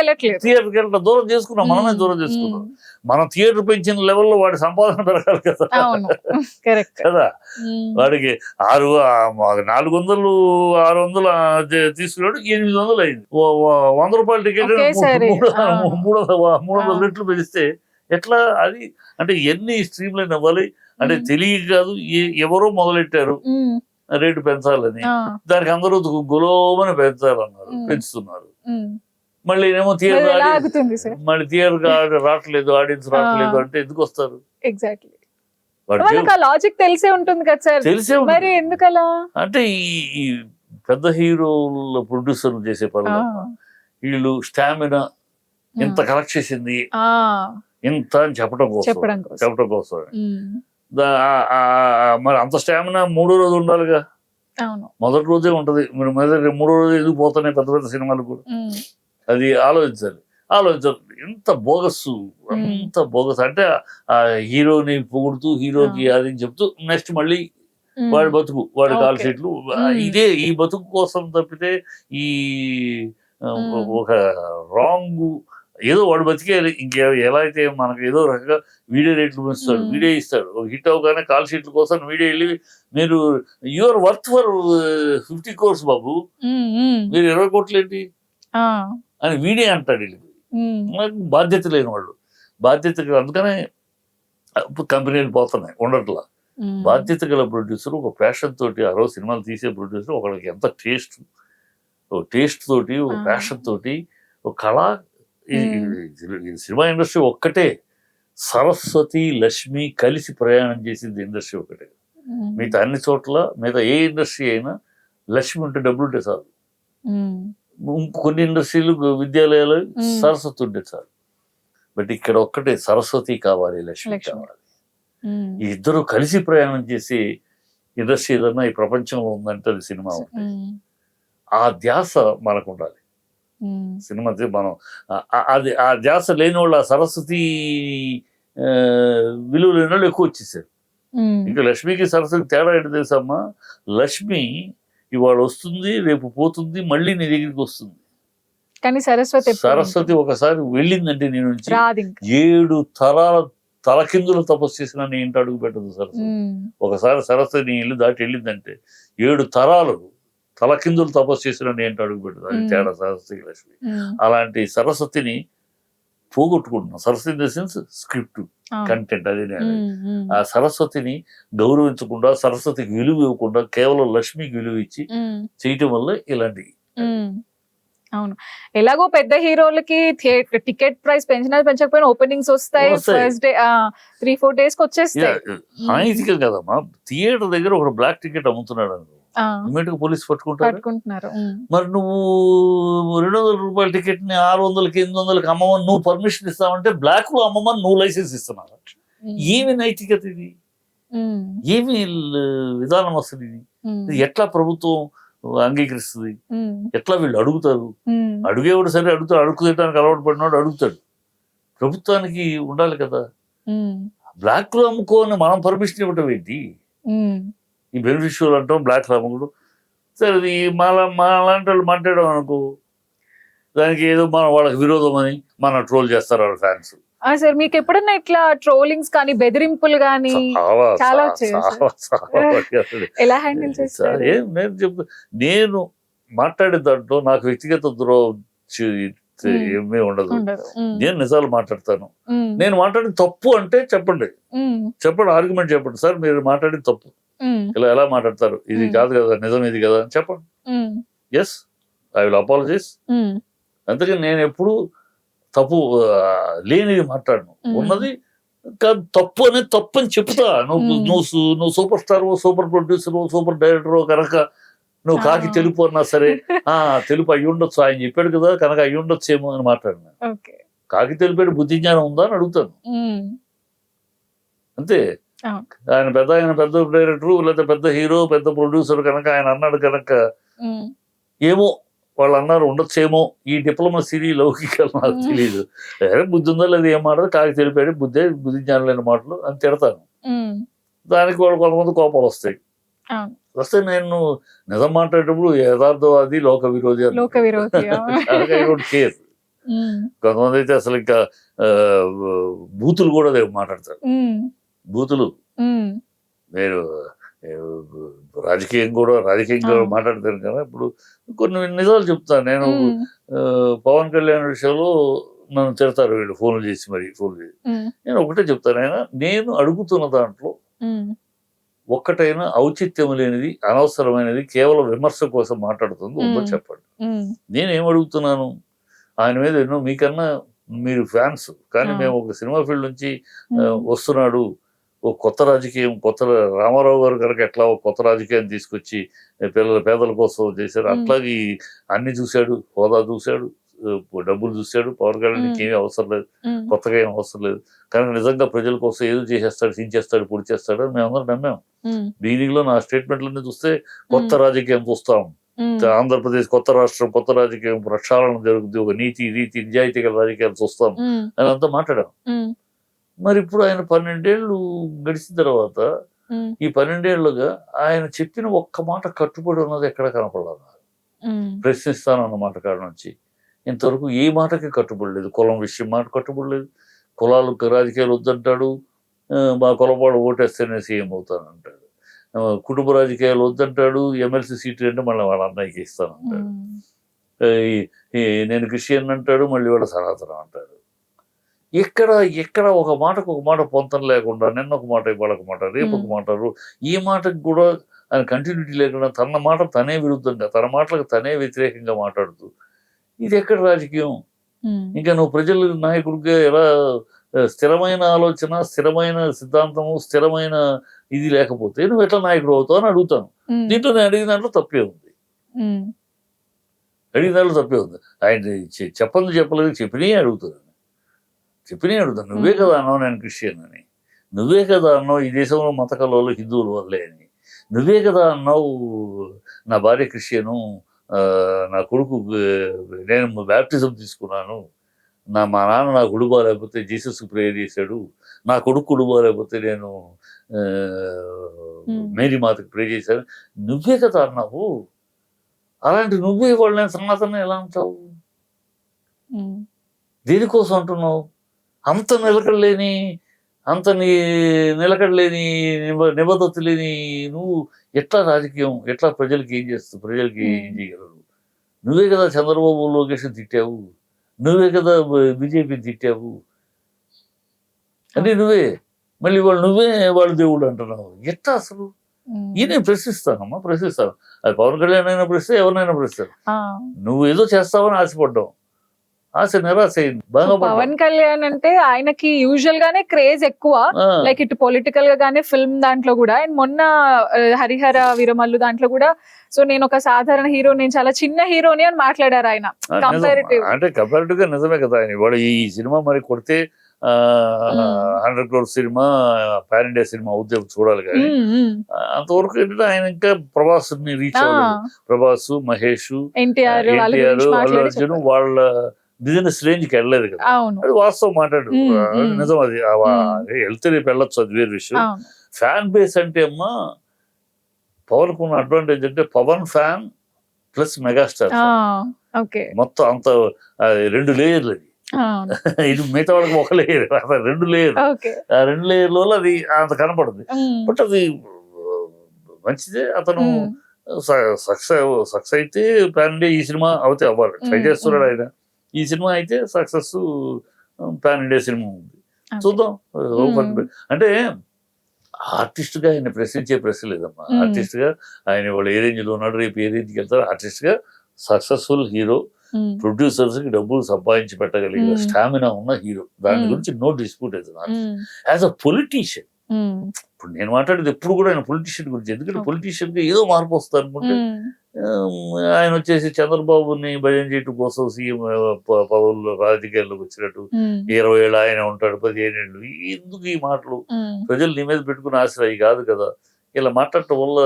వెళ్ళడం దూరం చేసుకున్నాం, మనమే దూరం చేసుకున్నాం. మనం థియేటర్ పెంచిన లెవెల్లో వాడి సంపాదన పెరగాలి కదా. కదా, వాడికి 400 600 తీసుకున్నాడు, 800 అయింది. ₹100 టికెట్ 300 రెట్లు పెంచితే ఎట్లా? అది అంటే ఎన్ని స్ట్రీమ్ లైన్ అవ్వాలి అంటే తెలియక కాదు, ఎవరో మొదలెట్టారు రేటు పెంచాలని, దానికి అందరూ గులోమని పెంచుతున్నారు. మళ్ళీ ఏమో థియేటర్ రావట్లేదు, ఆడియన్స్ రావట్లేదు అంటే ఎందుకు వస్తారు? ఎగ్జాక్ట్లీ. లాజిక్ తెలిసే ఉంటుంది కదా సార్. తెలిసే మరి ఎందుకలా అంటే ఈ పెద్ద హీరోల ప్రొడ్యూసర్ చేసే పనులు వీళ్ళు స్టామినా ఇంత కలెక్ట్ చేసింది ఇంత అని చెప్పడం కోసం మరి అంత స్టామినా 3వ రోజు ఉండాలిగా. మొదటి రోజే ఉంటది, మీరు 3వ రోజు ఎందుకు పోతున్నాయి పెద్ద పెద్ద సినిమాలు కూడా? అది ఆలోచించాలి. ఎంత బోగస్ అంటే ఆ హీరోని పొగుడుతూ హీరోకి అది చెప్తూ నెక్స్ట్ మళ్ళీ వాడి బతుకు, వాడి కాల్ షీట్లు, ఇదే ఈ బతుకు కోసం తప్పితే ఈ ఒక రాంగ్ ఏదో వాడు బతికేయాలి. ఎలా అయితే మనకు ఏదో రకంగా వీడియో రేట్లు పెంచుతాడు, వీడియో ఇస్తాడు, ఒక హిట్ అవగానే కాల్ షీట్ల కోసం వీడియో వెళ్ళి మీరు యువర్ వర్త్ ఫర్ 50 crores బాబు, మీరు 20 కోట్లు ఏంటి అని వీడియో అంటాడు. వీళ్ళకి బాధ్యత లేని వాళ్ళు, బాధ్యత అందుకనే కంపెనీలు పోతున్నాయి ఉండట్లా. బాధ్యత గల ప్రొడ్యూసర్, ఒక ప్యాషన్ తోటి 60 సినిమాలు తీసే ప్రొడ్యూసర్, ఒకళ్ళకి ఎంత టేస్ట్ తోటి, ఒక ప్యాషన్ తోటి, ఒక కళ. సినిమా ఇండస్ట్రీ ఒక్కటే, సరస్వతి లక్ష్మి కలిసి ప్రయాణం చేసింది ఇండస్ట్రీ ఒకటే. మిగతా అన్ని చోట్ల, మిగతా ఏ ఇండస్ట్రీ అయినా లక్ష్మి ఉంటే డబ్బులు ఉంటే చాలు. కొన్ని ఇండస్ట్రీలు విద్యాలయాలు సరస్వతి ఉంటే చాలు. బట్ ఇక్కడ ఒక్కటే సరస్వతి కావాలి, లక్ష్మి కావాలి. ఈ ఇద్దరు కలిసి ప్రయాణం చేసి ఇండస్ట్రీ ఏదన్నా ఈ ప్రపంచంలో ఉందంటే అది సినిమా ఉంటుంది. ఆ ధ్యాస మనకు ఉండాలి. సినిమా మనం అది ఆ ధ్యాస లేని వాళ్ళు, ఆ సరస్వతి విలువ లేని వాళ్ళు ఎక్కువ వచ్చేసారు. ఇంకా లక్ష్మికి సరస్వతి తేడా ఏంటి తెలుసమ్మా? లక్ష్మి ఇవాళ వస్తుంది, రేపు పోతుంది, మళ్ళీ నీ దగ్గరికి వస్తుంది. కానీ సరస్వతి సరస్వతి ఒకసారి వెళ్ళిందంటే నీ నుంచి రాదు ఇంకా. 7 తరాల తలకిందులు తపస్సు చేసిన నీ ఇంటి అడుగు పెట్టదు సరస్వతి. ఒకసారి సరస్వతి నీ ఇల్లు దాటి వెళ్ళిందంటే 7 తరాలు తలకిందులు తపస్సు చేసిన నీ ఇంటి అడుగు పెట్టదు. అది తేడా సరస్వతి లక్ష్మి. అలాంటి సరస్వతిని పోగొట్టుకుంటున్నాం. Saraswati in the sense script content అది. ఆ సరస్వతిని గౌరవించకుండా, సరస్వతికి విలువ ఇవ్వకుండా, కేవలం లక్ష్మికి విలువ ఇచ్చి చేయటం వల్ల ఇలాంటి. అవును, ఎలాగో పెద్ద హీరోలకి టికెట్ ప్రైస్ పెంచకపోయినా ఓపెనింగ్స్ వస్తాయి. ఫస్ట్ డే 3-4 days కి వచ్చేస్తాయి. సాహిత్యం కదమ్మా, థియేటర్ దగ్గర ఒక బ్లాక్ టికెట్ అమ్ముతున్నాడు అనుకో, ఇమీడియట్ గా పోలీసు పట్టుకుంటారు. మరి నువ్వు 200 రూపాయల టికెట్ ని 600కి 800కి అమ్మమని నువ్వు పర్మిషన్ ఇస్తావంటే బ్లాక్ లో అమ్మమని నువ్వు లైసెన్స్ ఇస్తున్నావు. ఏమి నైతికత ఇది? ఏమి విధానం అసలు ఇది? ఎట్లా ప్రభుత్వం అంగీకరిస్తుంది? ఎట్లా వీళ్ళు అడుగుతారు? అడిగేవాడు సరే అడుగుతాడు, అడుగుతానికి అలవాటు పడినాడు అడుగుతాడు. ప్రభుత్వానికి ఉండాలి కదా. బ్లాక్ లో అమ్ముకోని మనం పర్మిషన్ ఇవ్వటం ఏంటి? ఈ బెనిఫిషియల్ అంటాం, బ్లాక్ లో అమ్ముకోడు. సరే, ఇది అలాంటి వాళ్ళు మాట్లాడడం అనుకో, దానికి ఏదో మనం వాళ్ళకి విరోధం అని మన ట్రోల్ చేస్తారు వాళ్ళ ఫ్యాన్స్. సార్, మీకు ఎప్పుడన్నా ఇట్లా ట్రోలింగ్స్ కానీ బెదిరింపులు కానీ చాలా ఎలా హ్యాండిల్ చేస్తారు? నేను చెప్తా, నేను మాట్లాడే దాంట్లో నాకు వ్యక్తిగత ద్రోహం ఏమీ ఉండదు. నేను నిజాలు మాట్లాడతాను. నేను మాట్లాడిన తప్పు అంటే చెప్పండి, ఆర్గ్యుమెంట్ చెప్పండి. సార్ మీరు మాట్లాడిన తప్పు, ఇలా ఎలా మాట్లాడతారు, ఇది కాదు కదా, నిజం ఇది కదా అని చెప్పండి. Yes, I will apologise. అందుకని నేను ఎప్పుడు తప్పు లేనిది మాట్లాడను, ఉన్నది కాదు తప్పు అనేది తప్పు అని చెప్తా. నువ్వు super star, super producer, super director కనుక నువ్వు కాకి తెలుపు అన్నా సరే, తెలుపు అయ్యి ఉండొచ్చు, ఆయన చెప్పాడు కదా కనుక అయ్యి ఉండొచ్చేమో అని మాట్లాడినా. కాకి తెలిపాడు బుద్ధి జ్ఞానం ఉందా అని అడుగుతాను, అంతే. ఆయన పెద్ద డైరెక్టర్ లేదా పెద్ద హీరో, పెద్ద ప్రొడ్యూసర్ కనుక ఆయన అన్నాడు కనుక ఏమో వాళ్ళు అన్నారు ఉండొచ్చేమో. ఈ డిప్లొమసీ లౌకికాలు నాకు తెలియదు. బుద్ధి ఉందా లేదా ఏం మాట్లాడు, కాకి తెలిపాడు బుద్ధి జ్ఞానం లేని మాటలు అని తిడతాను. దానికి వాళ్ళు కొంతమంది కోపాలు వస్తాయి. వస్తే నేను నిజం మాట్లాడేటప్పుడు యథార్థవాది, లోక విరోధి కేర్. కొంతమంది అయితే అసలు ఇంకా బూతులు కూడా మాట్లాడతారు. బూతులు మీరు రాజకీయంగా మాట్లాడతాను కదా. ఇప్పుడు కొన్ని నిజాలు చెప్తాను నేను. పవన్ కళ్యాణ్ విషయంలో నన్ను తిడతారు వీళ్ళు ఫోన్లు చేసి. నేను ఒకటే చెప్తాను, ఆయన నేను అడుగుతున్న దాంట్లో ఒక్కటైనా ఔచిత్యం లేనిది, అనవసరమైనది, కేవలం విమర్శ కోసం మాట్లాడుతుంది ఉందో చెప్పండి. నేనేం అడుగుతున్నాను, ఆయన మీద ఎన్నో మీకన్నా మీరు ఫ్యాన్స్, కానీ మేము ఒక సినిమా ఫీల్డ్ నుంచి వస్తున్నాడు, ఒక కొత్త రాజకీయం, రామారావు గారు కనుక ఎట్లా ఒక కొత్త రాజకీయం తీసుకొచ్చి పేదల కోసం చేశారు, అట్లాగే అన్ని చూశాడు, హోదా చూశాడు, డబ్బులు చూశాడు. పవన్ కళ్యాణ్కి ఏమీ అవసరం లేదు, కొత్తగా ఏం అవసరం లేదు. కానీ నిజంగా ప్రజల కోసం ఏదో చేసేస్తాడు, సించేస్తాడు, పొడి చేస్తాడు అని మేమందరం నమ్మాం. బిగినింగ్ లో నా స్టేట్మెంట్లన్నీ చూస్తే కొత్త రాజకీయం చూస్తాం, ఆంధ్రప్రదేశ్ కొత్త రాష్ట్రం, కొత్త రాజకీయం, ప్రక్షాళన జరుగుతుంది, ఒక నీతి నిజాయితీ గల రాజకీయాలు చూస్తాం అని అంతా మాట్లాడాం. మరి ఇప్పుడు ఆయన 12 ఏళ్ళు గడిచిన తర్వాత ఈ 12 ఏళ్ళుగా ఆయన చెప్పిన ఒక్క మాట కట్టుబడి ఉన్నది ఎక్కడ కనపడలేదు. ప్రశ్నిస్తాను అన్న మాట కాడ నుంచి ఇంతవరకు ఏ మాటకి కట్టుబడి లేదు. కులం విషయం మాట కట్టుబడి లేదు. కులాలు రాజకీయాలు వద్దంటాడు, మా కులపాడు ఓటేస్తేనే సీఎం అవుతానంటాడు. కుటుంబ రాజకీయాలు వద్దంటాడు, ఎమ్మెల్సీ సీట్లు అంటే మళ్ళీ వాళ్ళ అన్నయ్యకి ఇస్తానంటాడు. నేను క్రిస్టియన్ అంటాడు, మళ్ళీ వాళ్ళ సనాతనం అంటాడు. ఎక్కడ ఒక మాటకు ఒక మాట పొంతం లేకుండా, నిన్న ఒక మాట, ఇవాళ ఒక మాట, రేపు ఒక మాట, ఈ మాటకు కూడా ఆయన కంటిన్యూటీ లేకుండా తన మాట తనే విరుద్ధంగా, తన మాటలకు తనే వ్యతిరేకంగా మాట్లాడుతూ, ఇది ఎక్కడ రాజకీయం? ఇంకా నువ్వు ప్రజల నాయకుడిగా ఎలా స్థిరమైన ఆలోచన, స్థిరమైన సిద్ధాంతము, స్థిరమైన ఇది లేకపోతే నువ్వు ఎట్లా నాయకుడు అవుతావు అని అడుగుతాను. దీంట్లో నేను అడిగిన దాంట్లో తప్పే ఉంది. ఆయన చెప్పలేదు, చెప్పినే అడుగుతున్నాను. నువ్వే కదా అన్నావు నేను క్రిస్టియన్ అని, నువ్వే కదా అన్నావు ఈ దేశంలో మత కలవలు హిందువుల వల్లే అని, నువ్వే కదా అన్నావు నా భార్య క్రిస్టియను, నా కొడుకు నేను బ్యాప్టిజం తీసుకున్నాను, మా నాన్న నా కొడుకు లేకపోతే జీసస్ ప్రేయర్ చేశాడు, నా కొడుకు లేకపోతే నేను మేరీ మాతకు ప్రే చేశాను, నువ్వే కదా అన్నావు. అలాంటి నువ్వే వాళ్ళని సనాతన ఎలా అంటావు? దేనికోసం అంటున్నావు? అంత నిలకడలేని నిలకడలేని నిబద్ధత లేని నువ్వు ఎట్లా రాజకీయం, ఎట్లా ప్రజలకి ఏం చేస్తావు, ప్రజలకి ఏం చేయగలరు? నువ్వే కదా చంద్రబాబు లోకేష్ తిట్టావు, నువ్వే కదా బీజేపీని తిట్టావు, అంటే నువ్వే మళ్ళీ నువ్వే వాళ్ళు దేవుడు అంటున్నావు. ఎట్లా అసలు? నేను ప్రశ్నిస్తాను. అది పవన్ కళ్యాణ్ అయినా ప్రశ్న, ఎవరినైనా ప్రశ్నిస్తాను. నువ్వు ఏదో చేస్తావని ఆశపడ్డావు, ఆశ నిరాశ అయింది. పవన్ కళ్యాణ్ అంటే ఆయనకి యూజువల్ గానే క్రేజ్ ఎక్కువ, లైక్ ఇటు పొలిటికల్ గా గానీ ఫిల్మ్ దాంట్లో కూడా. అండ్ మొన్న హరిహర వీరమల్లు దాంట్లో కూడా, సో నేను ఒక సాధారణ హీరో, నేను చాలా చిన్న హీరోని అని మాట్లాడారు ఆయన. కంపారిటివ్ అంటే కంపారిటివ్ గా నిజమే కదా ఆయన. వాడు ఈ సినిమా మరి కొడితే 100 crore cinema, pan India cinema అవుతే చూడాలి. కానీ అంతవరకు ఏంటంటే ఆయన ఇంకా ప్రభాస్ ని రీచ్ అవ్వలేదు. ప్రభాస్, మహేష్, ఎన్టీఆర్, అల్లు అర్జున్ వాళ్ళ బిజినెస్ రేంజ్ కి వెళ్ళలేదు కదా. అది వాస్తవం మాట్లాడు, నిజం. అది వెళ్తే రేపు వెళ్ళొచ్చు, అది వేరే విషయం. ఫ్యాన్ బేస్ అంటే అమ్మా పవన్ కు ఉన్న అడ్వాంటేజ్ అంటే పవన్ ఫ్యాన్ ప్లస్ మెగాస్టార్ మొత్తం అంత 2 లేయర్లు. అది ఇది మిగతా వాళ్ళకి ఒక లేయర్, 2 లేయర్లు. ఆ 2 లేయర్ల వల్ల అది అంత కనపడుతుంది. బట్ అది మంచిదే. అతను సక్సెస్ అయితే పాన్ ఇండియా ఈ సినిమా అవుతే అవ్వాలి, ట్రై చేస్తున్నాడు ఆయన. ఈ సినిమా అయితే సక్సెస్ పాన్ ఇండియా సినిమా ఉంది, చూద్దాం. అంటే ఆర్టిస్ట్ గా ఆయన ప్రశ్నించే ప్రశ్న లేదమ్మా. ఆర్టిస్ట్ గా ఆయన వాళ్ళు ఏ రేంజ్ లో ఉన్నాడు, రేపు ఏ రేంజ్కి వెళ్తారు. ఆర్టిస్ట్ గా సక్సెస్ఫుల్ హీరో, ప్రొడ్యూసర్స్ కి డబ్బులు సంపాదించి పెట్టగలిగే స్టామినా ఉన్న హీరో, దాని గురించి నో డిస్ప్యూట్ అవుతుంది. యాజ్ అ పొలిటీషియన్, ఇప్పుడు నేను మాట్లాడేది ఎప్పుడు కూడా ఆయన పొలిటీషియన్ గురించి. ఎందుకంటే పొలిటీషియన్ గా ఏదో మార్పు వస్తుంది అనుకుంటే, ఆయన వచ్చేసి చంద్రబాబుని భజన చేయటం కోసం సీఎం పదవుల్లో రాజకీయాల్లోకి వచ్చినట్టు 20 ఏళ్ళు ఆయన ఉంటాడు, 15 ఏళ్ళు. ఎందుకు ఈ మాటలు? ప్రజలు నీ మీద పెట్టుకుని ఆశ్రయి కాదు కదా. ఇలా మాట్లాడటం వల్ల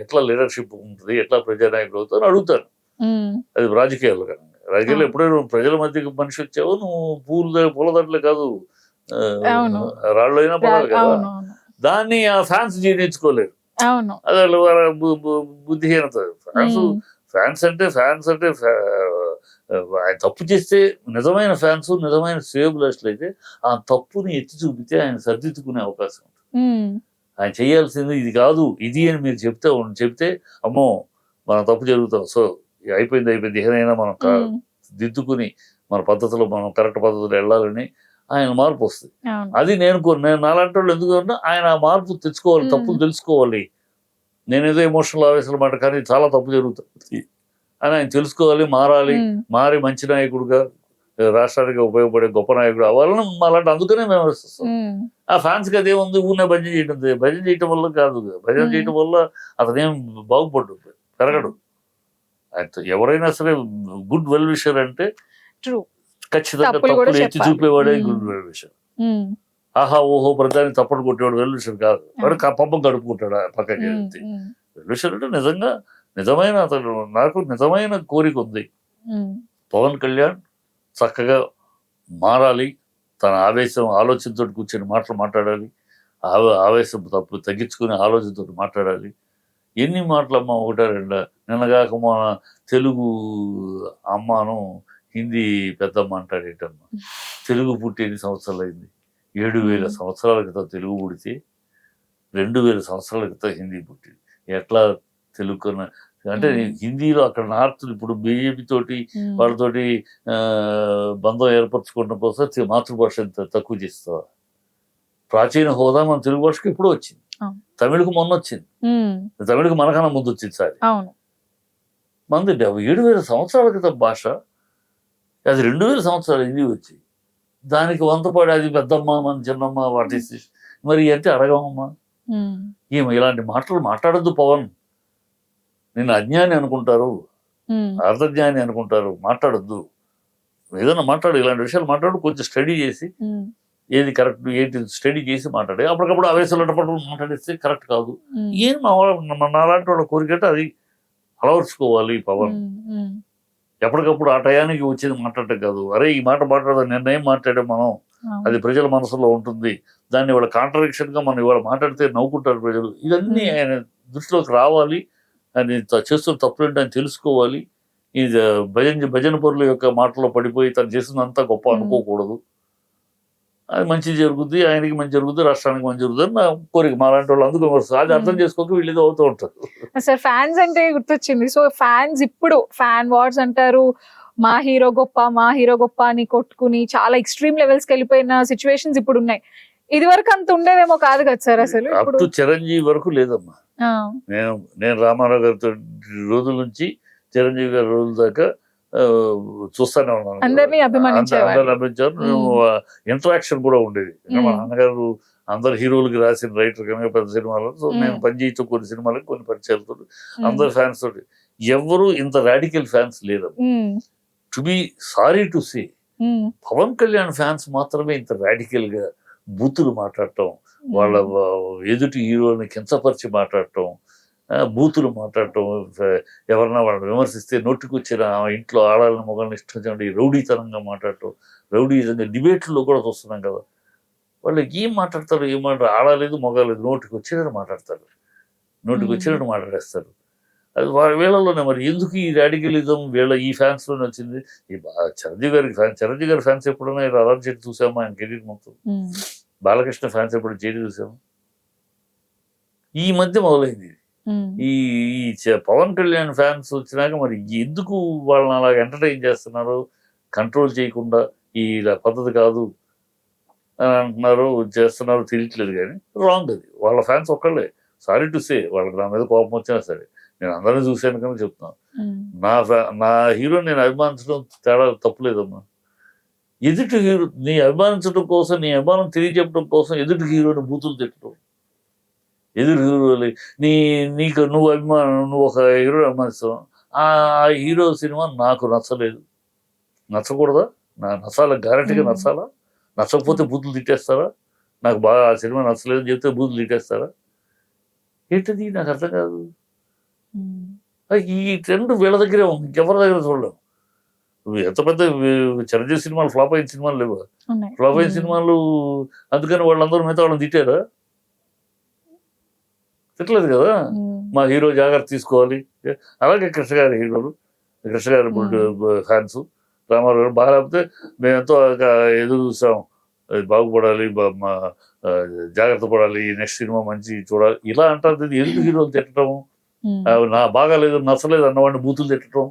ఎట్లా లీడర్షిప్ ఉంటుంది, ఎట్లా ప్రజానాయకుడు అవుతావు అడుగుతాను. అది రాజకీయాల్లో కానీ, రాజకీయాల్లో ఎప్పుడైనా ప్రజల మధ్యకి మనిషి వచ్చావో నువ్వు పూలదండలే కాదు, రాళ్ళు అయినా పడాలి కదా. దాన్ని ఆ ఫ్యాన్స్ జీర్ణించుకోలేరు. అదే బుద్ధిహీనత. ఫ్యాన్స్ అంటే ఆయన తప్పు చేస్తే నిజమైన ఫ్యాన్స్, నిజమైన శ్రేయోభిలాషులు అయితే ఆ తప్పుని ఎత్తి చూపితే ఆయన సర్దిద్దుకునే అవకాశం ఉంటుంది. ఆయన చేయాల్సింది ఇది కాదు, ఇది అని మీరు చెప్తే అమ్మో మనం తప్పు జరుగుతాం, సో అయిపోయింది ఏదైనా మనం దిద్దుకుని మన పద్ధతిలో, మనం కరెక్ట్ పద్ధతిలో వెళ్ళాలని ఆయన మార్పు వస్తుంది. అది నేను నాలాంటి వాళ్ళు ఎందుకు ఆయన మార్పు తెచ్చుకోవాలి, తప్పులు తెలుసుకోవాలి. నేనేదో ఎమోషనల్ ఆవేశాలు మాట, కానీ చాలా తప్పు జరుగుతుంది అని ఆయన తెలుసుకోవాలి, మారి మంచి నాయకుడుగా, రాష్ట్రానికి ఉపయోగపడే గొప్ప నాయకుడు అవ్వాలని అలాంటి. అందుకనే మేము వస్తాం. ఆ ఫ్యాన్స్ కి అదేముంది, ఊరినే భజన చేయటం వల్ల కాదు. భజన చేయటం వల్ల అతనేం బాగుపడ్డు, పెరగడు. ఎవరైనా సరే గుడ్ వెల్ విషర్ అంటే ఖచ్చితంగా తప్పులు ఎత్తి చూపేవాడే గుడ్ వెల్ విషర్. ఆహా ఓహో ప్రధాని తప్పడు కొట్టేవాడు వెల్ విషర్ కాదు. వాడు పబ్బం గడుపుకుంటాడు పక్కకి. వెల్ విషర్ అంటే నిజమైన అతను. నాకు నిజమైన కోరిక ఉంది, పవన్ కళ్యాణ్ చక్కగా మారాలి, తన ఆలోచనతో కూర్చొని మాట్లాడాలి, ఆవేశం తగ్గించుకుని ఆలోచనతో మాట్లాడాలి. ఎన్ని మాటలమ్మా, 1-2. నిన్నగాక మన తెలుగు అమ్మాను హిందీ పెద్దమ్మ అంటాడేటమ్మా. తెలుగు పుట్టి ఎన్ని సంవత్సరాలు అయింది? 7,000 సంవత్సరాల క్రితం తెలుగు పుడితే 2,000 సంవత్సరాల క్రితం హిందీ పుట్టింది. ఎట్లా తెలుగు అంటే హిందీలో అక్కడ నార్త్ ఇప్పుడు బీజేపీ తోటి వాళ్ళతోటి బంధం ఏర్పరచుకోవడం కోసం మాతృభాష ఎంత తక్కువ చేస్తావా? ప్రాచీన హోదా మన తెలుగు భాషకు ఎప్పుడూ వచ్చింది, తమిళకు మొన్న వచ్చింది, తమిళకు మనకన్నా ముందు వచ్చింది. సారి మంది 7,000 సంవత్సరాల క్రితం భాష, అది 2,000 సంవత్సరాలు హిందీ వచ్చి దానికి వంతపాడి అది పెద్దమ్మ మన చిన్నమ్మ వాటి మరి అంటే అడగమమ్మా. ఏమో ఇలాంటి మాటలు మాట్లాడద్దు పవన్. నేను అజ్ఞాని అనుకుంటారు, అర్ధజ్ఞాని అనుకుంటారు, మాట్లాడద్దు. ఏదైనా మాట్లాడు, ఇలాంటి విషయాలు మాట్లాడు, కొంచెం స్టడీ చేసి ఏది కరెక్ట్ ఏంటి స్టడీ చేసి మాట్లాడే. అప్పటికప్పుడు ఆవేశాలు మాట్లాడిస్తే కరెక్ట్ కాదు. ఏం నాలాంటి వాళ్ళ కోరికట అది అలవర్చుకోవాలి పవన్. ఎప్పటికప్పుడు ఆ టయానికి వచ్చేది మాట్లాడటం కాదు. అరే ఈ మాట మాట్లాడదాం, నిన్నేం మాట్లాడాం మనం, అది ప్రజల మనసులో ఉంటుంది. దాన్ని ఇవాళ కాంట్రడిక్షన్ గా మనం ఇవాళ మాట్లాడితే నవ్వుకుంటారు ప్రజలు. ఇవన్నీ ఆయన దృష్టిలోకి రావాలి. అని చేస్తున్న తప్పులేంటి అని తెలుసుకోవాలి. ఇది భజన పరుల యొక్క మాటలో పడిపోయి తను చేసిందంతా గొప్ప అనుకోకూడదు. అది మంచి జరుగుద్ది, ఆయనకి మంచి జరుగుద్ది, రాష్ట్రానికి మంచి జరుగుతుంది అని నా కోరిక. మాలాంటి వాళ్ళు అందుకు అది అర్థం చేసుకోక వీళ్ళు ఇది అవుతూ ఉంటారు. సార్ ఫ్యాన్స్ అంటే గుర్తొచ్చింది. సో ఫ్యాన్స్ ఇప్పుడు ఫ్యాన్ వార్స్ అంటారు, మా హీరో గొప్ప అని కొట్టుకుని చాలా ఎక్స్ట్రీమ్ లెవెల్స్ కి వెళ్ళిపోయిన సిచ్యువేషన్స్ ఇప్పుడు ఉన్నాయి. ఇది వరకు అంత ఉండేవేమో కాదు కదా సార్ అసలు. అప్ ఇప్పుడు టు చిరంజీవి వరకు లేదమ్మా. నేను రామారావు గారితో రోజుల నుంచి చిరంజీవి గారి రోజుల దాకా చూస్తానే ఉన్నాను. అందరినీ అభిమానించేవారు. ఇంటరాక్షన్ కూడా ఉండేది. మా నాన్నగారు అందరు హీరోలకి రాసిన రైటర్ కనుక పెద్ద సినిమాలు. సో నేను పనిచేయచ్చు కొన్ని సినిమాలకు, కొన్ని పరిచయాలతో అందరు ఫ్యాన్స్ తోటి. ఎవరు ఇంత రాడికల్ ఫ్యాన్స్ లేరు. To be sorry to say, Pawan Kalyan fans మాత్రమే ఇంత రాడికల్ గా బూతులు మాట్లాడటం, వాళ్ళ ఎదుటి హీరోని కించపరిచి మాట్లాడటం, బూతులు మాట్లాడటం, ఎవరన్నా వాళ్ళని విమర్శిస్తే నోటికొచ్చిన ఇంట్లో ఆడాలని మొగాళ్ళని ఇష్టం రౌడీతనంగా మాట్లాడటం, రౌడీతంగా డిబేట్లో కూడా చూస్తున్నాం కదా. వాళ్ళు ఏం మాట్లాడతారు, ఆడలేదు మొగాలేదు, నోటికి వచ్చినట్టు మాట్లాడతారు, నోటికి వచ్చినట్టు మాట్లాడేస్తారు. అది వాళ్ళ వీళ్ళలోనే. మరి ఎందుకు ఈ రాడికలిజం ఈ ఫ్యాన్స్ లోనే వచ్చింది? ఈ చిరంజీవి గారి ఫ్యాన్స్ ఎప్పుడైనా అలర్ట్ చెట్టు చూసామా ఆయన కెరీర్ మొత్తం? బాలకృష్ణ ఫ్యాన్స్ ఎప్పుడు చేరి చూసాము? ఈ మధ్య మొదలైంది. ఈ పవన్ కళ్యాణ్ ఫ్యాన్స్ వచ్చినాక మరి ఎందుకు వాళ్ళని అలాగ ఎంటర్టైన్ చేస్తున్నారు, కంట్రోల్ చేయకుండా ఇలా పద్ధతి కాదు అని అంటున్నారు, చేస్తున్నారు తెలియట్లేదు. కానీ రాంగ్ అది. వాళ్ళ ఫ్యాన్స్ ఒక్కళ్ళే. సారీ టు సే, వాళ్ళకి నా మీద కోపం వచ్చినా సరే నేను అందరినీ చూశాను కానీ చెప్తున్నాను. నా హీరో నేను అభిమానించడం తేడా తప్పులేదమ్మా. ఎదుటి హీరో నీ అభిమానించడం కోసం, నీ అభిమానం తెలియజెప్పడం కోసం ఎదుటి హీరోని బూతులు తిట్టడం, ఎదురు హీరోలు నువ్వు ఒక హీరో అభిమానిస్తావు, ఆ హీరో సినిమా నాకు నచ్చలేదు, నచ్చకూడదా? నచ్చాలా? గ్యారెంటీగా నచ్చాలా? నచ్చకపోతే బూతులు తిట్టేస్తారా? నాకు బాగా ఆ సినిమా నచ్చలేదని చెప్తే బూతులు తిట్టేస్తారా? ఏంటది నాకు అర్థం కాదు. ఈ ట్రెండ్ వీళ్ళ దగ్గరే ఉంది, ఇంకెవరి దగ్గర చూడలేము. ఎంత పెద్ద చిరంజీవి సినిమాలు ఫ్లాప్ అయిన సినిమాలు లేవు. ఫ్లాప్ అయిన సినిమాలు అందుకని వాళ్ళందరూ మిగతా వాళ్ళని తిట్టారా? తిట్టలేదు కదా. మా హీరో జాగ్రత్త తీసుకోవాలి. అలాగే కృష్ణ గారి హీరోలు, కృష్ణ గారి ఫ్యాన్స్ రామారావు గారు బాగా లేకపోతే మేము ఎంతో ఎదురు చూసాం, బాగుపడాలి, జాగ్రత్త పడాలి, నెక్స్ట్ సినిమా మంచి చూడాలి ఇలా అంటారు. ఎందుకు హీరోలు తిట్టడం? నా బాగాలేదు, నచ్చలేదు అన్నవాడిని బూతులు తిట్టడం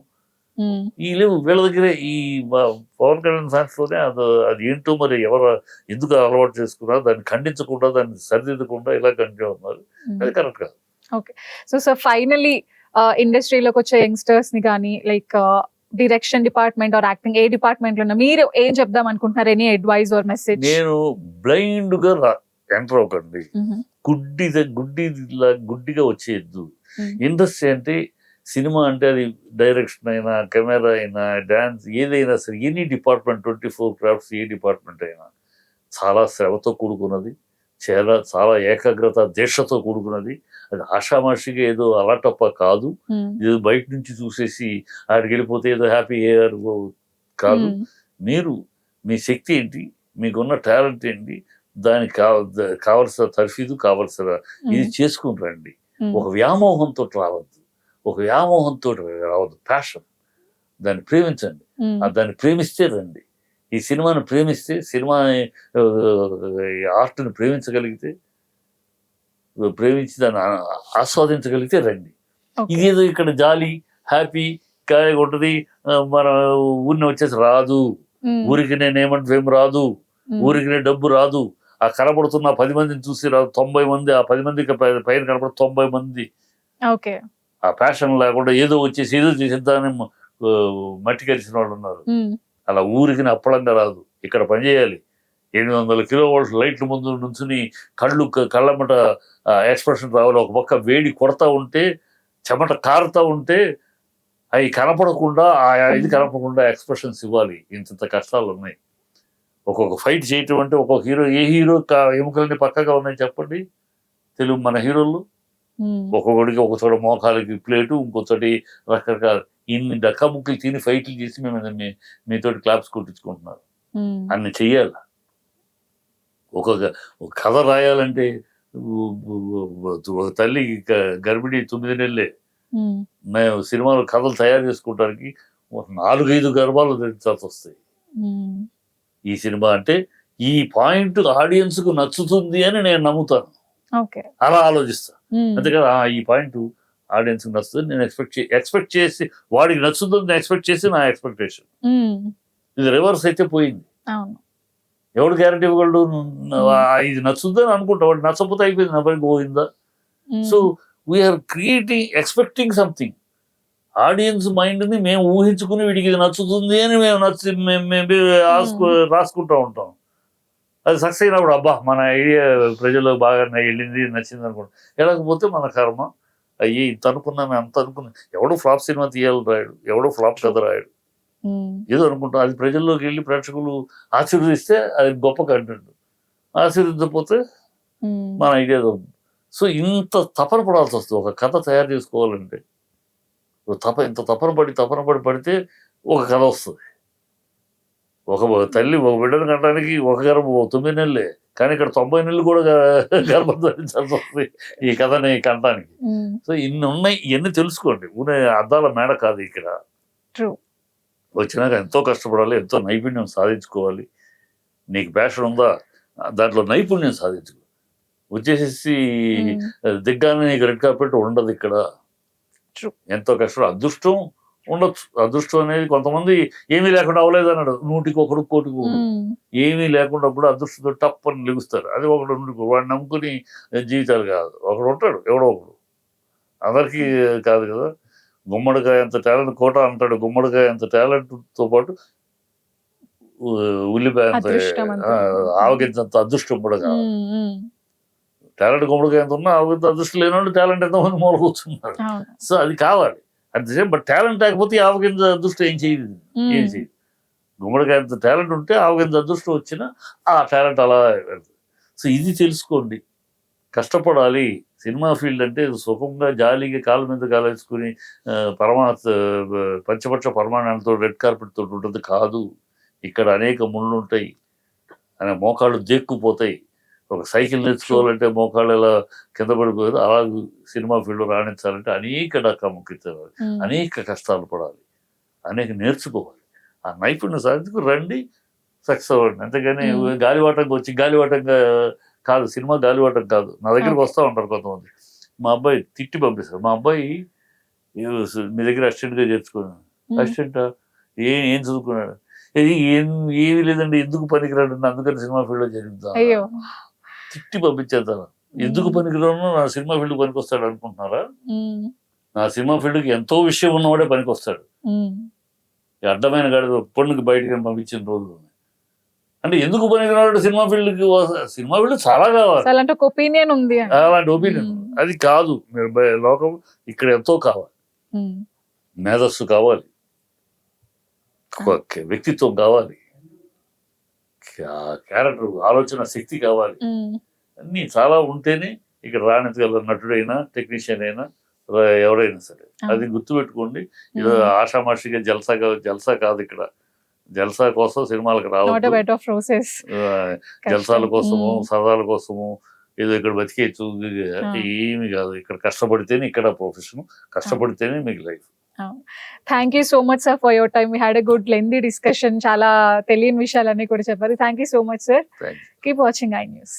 ఈ లేవు వీళ్ళ దగ్గరే. ఈ పవన్ కళ్యాణ్ ఫ్యాన్స్ లోనే అది ఏంటో మరి ఎవరు ఎందుకు అలవాటు చేసుకున్నారు, దాన్ని ఖండించకుండా, దాన్ని సరిదిద్దకుండా ఇలా కంటిన్యూ అవుతున్నారు. అది కరెక్ట్ కాదు. ఓకే. సో ఫైనలీ ఇండస్ట్రీలోకి వచ్చే యంగ్స్టర్స్ ని కానీ like direction department or acting ఏ డిపార్ట్మెంట్ లో మీరు ఏం చెప్దాం అనుకుంటున్నారు? Any advice or message? నేను బ్లైండ్ గా ఎంటర్ అవ్వకండి, గుడ్డిగా వచ్చేయద్దు. ఇండస్ట్రీ అంటే, సినిమా అంటే అది డైరెక్షన్ అయినా, కెమెరా అయినా, డాన్స్ ఏదైనా సరే, ఎనీ డిపార్ట్మెంట్ 24 క్రాఫ్ట్స్ ఏ డిపార్ట్మెంట్ అయినా చాలా శ్రమతో కూడుకున్నది, చాలా ఏకాగ్రత దీక్షతో కూడుకున్నది. అది ఆషామాషిగా ఏదో అలాటప్ప కాదు, ఏదో బయట నుంచి చూసేసి ఆడికి వెళ్ళిపోతే ఏదో హ్యాపీ అయ్యారు కాదు. మీరు మీ శక్తి ఏంటి, మీకున్న టాలెంట్ ఏంటి, దానికి కావలసిన తర్ఫీదు, కావలసిన ఇది చేసుకుని రండి. ఒక వ్యామోహంతో రావద్దు. ప్యాషన్, దాన్ని ప్రేమించండి. దాన్ని ప్రేమిస్తే రండి. ఈ సినిమాను ప్రేమిస్తే, సినిమా ఆర్ట్ని ప్రేమించగలిగితే, ప్రేమించి దాన్ని ఆస్వాదించగలిగితే రండి. ఇదేదో ఇక్కడ జాలి హ్యాపీ కాయగా ఉంటుంది, మన ఊరిని వచ్చేసి రాదు. ఊరికి నేనేమంటే ఫేమ్ రాదు, ఊరికి డబ్బు రాదు. ఆ కనబడుతున్న 10 మందిని చూసి రాదు, 90 మంది, ఆ 10 మందికి పైన కనబడు 90 మంది. ఆ ప్యాషన్ లేకుండా ఏదో వచ్చేసి ఏదో చేసేద్దాన్ని మట్టి కలిసిన వాళ్ళు ఉన్నారు. అలా ఊరికి అప్పలంగా రాదు. ఇక్కడ పనిచేయాలి. 800 కిలోవాల్ట్ లైట్ల ముందు నుంచుని కళ్ళమ్మట ఎక్స్ప్రెషన్ రావాలి. ఒక పక్క వేడి కొడతా ఉంటే, చెమట కారుతా ఉంటే, అవి కనపడకుండా, ఇది కనపడకుండా ఎక్స్ప్రెషన్స్ ఇవ్వాలి. ఇంత కష్టాలు ఉన్నాయి. ఒక్కొక్క ఫైట్ చేయటం అంటే, ఒక్కొక్క హీరో, ఏ హీరో ఎముకలన్నీ పక్కగా ఉన్నాయి చెప్పండి తెలుగు మన హీరోలు? ఒక్కొక్కడికి ఒక చోట మోకాలకి ప్లేటు, ఇంకొకటి రకరకాల ఇన్ని డక్కాముక్కలు తిని ఫైట్లు చేసి మేము మీతోటి క్లాప్స్ కొట్టించుకుంటున్నారు. అన్ని చెయ్యాలి. ఒక కథ రాయాలంటే, ఒక తల్లి గర్భిణి 9 నెలలే మేము సినిమాలు కథలు తయారు చేసుకోవడానికి 4-5 గర్భాలు ధరించాల్సి వస్తాయి. ఈ సినిమా అంటే ఈ పాయింట్ ఆడియన్స్ కు నచ్చుతుంది అని నేను నమ్ముతాను, అలా ఆలోచిస్తా. అంతేకాదు ఈ పాయింట్ ఆడియన్స్ కి నచ్చుతుంది నేను ఎక్స్పెక్ట్ చేసి వాడికి నచ్చుతుంది ఎక్స్పెక్ట్ చేసి నా ఎక్స్పెక్టేషన్. ఇది రివర్స్ అయితే పోయింది. ఎవడు గ్యారంటీ ఇవ్వగలడు? ఇది నచ్చుద్దని అనుకుంటా, వాడు నచ్చకపోతే అయిపోయింది, నా పని పోయిందా. So we're creating expecting something. Audience mind ని మేము ఊహించుకుని వీడికి ఇది నచ్చుతుంది అని మేము రాసుకుంటూ ఉంటాం. అది సక్సెస్ అయినప్పుడు అబ్బా మన ఐడియా ప్రజల్లో బాగా వెళ్ళింది, నచ్చింది అనుకుంటాం. వెళ్ళకపోతే మన కర్మ. అయ్యి ఇంత అనుకున్నాను అంత అనుకున్నా. ఎవడో ఫ్లాప్ సినిమా తీయాలి రాయడు, ఎవడో ఫ్లాప్ కథ రాయడు, ఏదో అనుకుంటాం. అది ప్రజల్లోకి వెళ్ళి ప్రేక్షకులు ఆశీర్వదిస్తే అది గొప్ప కంటెంట్, ఆశీర్వదించకపోతే మన ఐడియా. సో ఇంత తపన పడాల్సి వస్తుంది ఒక కథ తయారు చేసుకోవాలంటే. ఇంత తపన పడి పడితే ఒక కథ వస్తుంది. ఒక తల్లి ఒక బిడ్డను కట్టడానికి ఒక గర్భం 9 నెలలే, కానీ ఇక్కడ 90 నెలలు కూడా గర్భం ధరించాల్సి వస్తుంది ఈ కథని కట్టడానికి. సో ఇన్ని ఉన్నాయి, ఇవన్నీ తెలుసుకోండి. ఊనే అద్దాల మేడ కాదు ఇక్కడ. వచ్చినాక ఎంతో కష్టపడాలి, ఎంతో నైపుణ్యం సాధించుకోవాలి. నీకు ప్యాషన్ ఉందా దాంట్లో నైపుణ్యం సాధించుకో. వచ్చేసేసి దిగ్గానే నీకు రెడ్ కార్పెట్ ఉండదు ఇక్కడ. ఎంతో కష్టం, అదృష్టం ఉండొచ్చు. అదృష్టం అనేది కొంతమంది ఏమీ లేకుండా అవ్వలేదు అన్నాడు, 100కి 1 కోటికి ఏమీ లేకుండా కూడా అదృష్టంతో టప్ అని లెగుస్తారు. అది ఒకడు వాడిని నమ్ముకుని జీవితాలు కాదు. ఒకడు ఉంటాడు ఎవడో ఒకడు, అందరికీ కాదు కదా. గుమ్మడికాయ అంత టాలెంట్ కోట అంటాడు, గుమ్మడికాయ అంత టాలెంట్తో పాటు ఉల్లిపాయ అంత ఆవగించంత అదృష్టం కూడా కాదు. టాలెంట్ గుమ్మడికాయ ఎంత ఉన్నా ఆవగింత అదృష్టం లేని వాళ్ళు టాలెంట్ ఎంతమంది మూల కూర్చున్నారు. సో అది కావాలి అంతే. బట్ టాలెంట్ లేకపోతే ఆవగింజ అదృష్టం ఏం చేయదు. గుమ్మడికాయ అంత టాలెంట్ ఉంటే ఆవగింజ అదృష్టం వచ్చినా ఆ టాలెంట్ అలా వెళ్తుంది. సో ఇది తెలుసుకోండి, కష్టపడాలి. సినిమా ఫీల్డ్ అంటే సుఖంగా జాలీగా కాళ్ళ మీద కాలేసుకుని పంచపక్ష పరిమాణాలతో రెడ్ కార్పెట్ తోటి ఉంటుంది కాదు. ఇక్కడ అనేక ముళ్ళు ఉంటాయి, అనే మోకాళ్ళు దేక్కుపోతాయి. ఒక సైకిల్ నేర్చుకోవాలంటే మోకాళ్ళు ఎలా కింద పడిపోయేది, అలా సినిమా ఫీల్డ్ రాణించాలంటే అనేక డక్కాముక్కించాలి, అనేక కష్టాలు పడాలి, అనేక నేర్చుకోవాలి. ఆ నైపుణ్యం సాధించుకు రండి, సక్సెస్ అవ్వండి. అంతేగాని గాలివాటంగా వచ్చి గాలివాటంగా కాదు, సినిమా గాలివాటం కాదు. నా దగ్గరికి వస్తూ ఉంటారు కొంతమంది, మా అబ్బాయి తిట్టి పంపిస్తారు. మా అబ్బాయి మీ దగ్గర అసిస్టెంట్గా చేర్చుకున్నాడు. అసిస్టెంటా ఏం చదువుకున్నాడు? ఏమీ లేదండి, ఎందుకు పనికిరాడు, అందుకని సినిమా ఫీల్డ్లో చేరుద్దాం. తిట్టి పంపించేద్దాం. ఎందుకు పనికిరాను, నా సినిమా ఫీల్డ్ పనికి వస్తాడు అనుకుంటున్నారా? నా సినిమా ఫీల్డ్కి ఎంతో విషయం ఉన్నవాడే పనికి వస్తాడు. అడ్డమైన గాడి పొన్నుకి బయటకి పంపించిన రోజులు అంటే ఎందుకు పనికిరాడు సినిమా ఫీల్డ్కి? సినిమా ఫీల్డ్ చాలా కావాలి, అలాంటి ఒపీనియన్. అది కాదు లోకం. ఇక్కడ ఎంతో కావాలి, మేధస్సు కావాలి, వ్యక్తిత్వం కావాలి, క్యారెక్టర్ ఆలోచన శక్తి కావాలి. అన్ని చాలా ఉంటేనే ఇక్కడ రాణించగల నటుడైనా టెక్నీషియన్ అయినా ఎవరైనా సరే. అది గుర్తుపెట్టుకోండి. ఇది ఆషామాషిగా జల్సా కాదు. ఇక్కడ జల్సా కోసం సినిమాలకు రావద్దు, జల్సాల కోసము సరదాల కోసము ఏదో ఇక్కడ బతికేచ్చు ఏమి కాదు. ఇక్కడ కష్టపడితేనే ఇక్కడ ప్రొఫెషన్, కష్టపడితేనే మీకు life. Thank you so much sir for your time. We had a good lengthy discussion. చాలా తెలియని విషయాలన్నీ కూడా చెప్పారు. Thank you so much sir. Keep watching I news.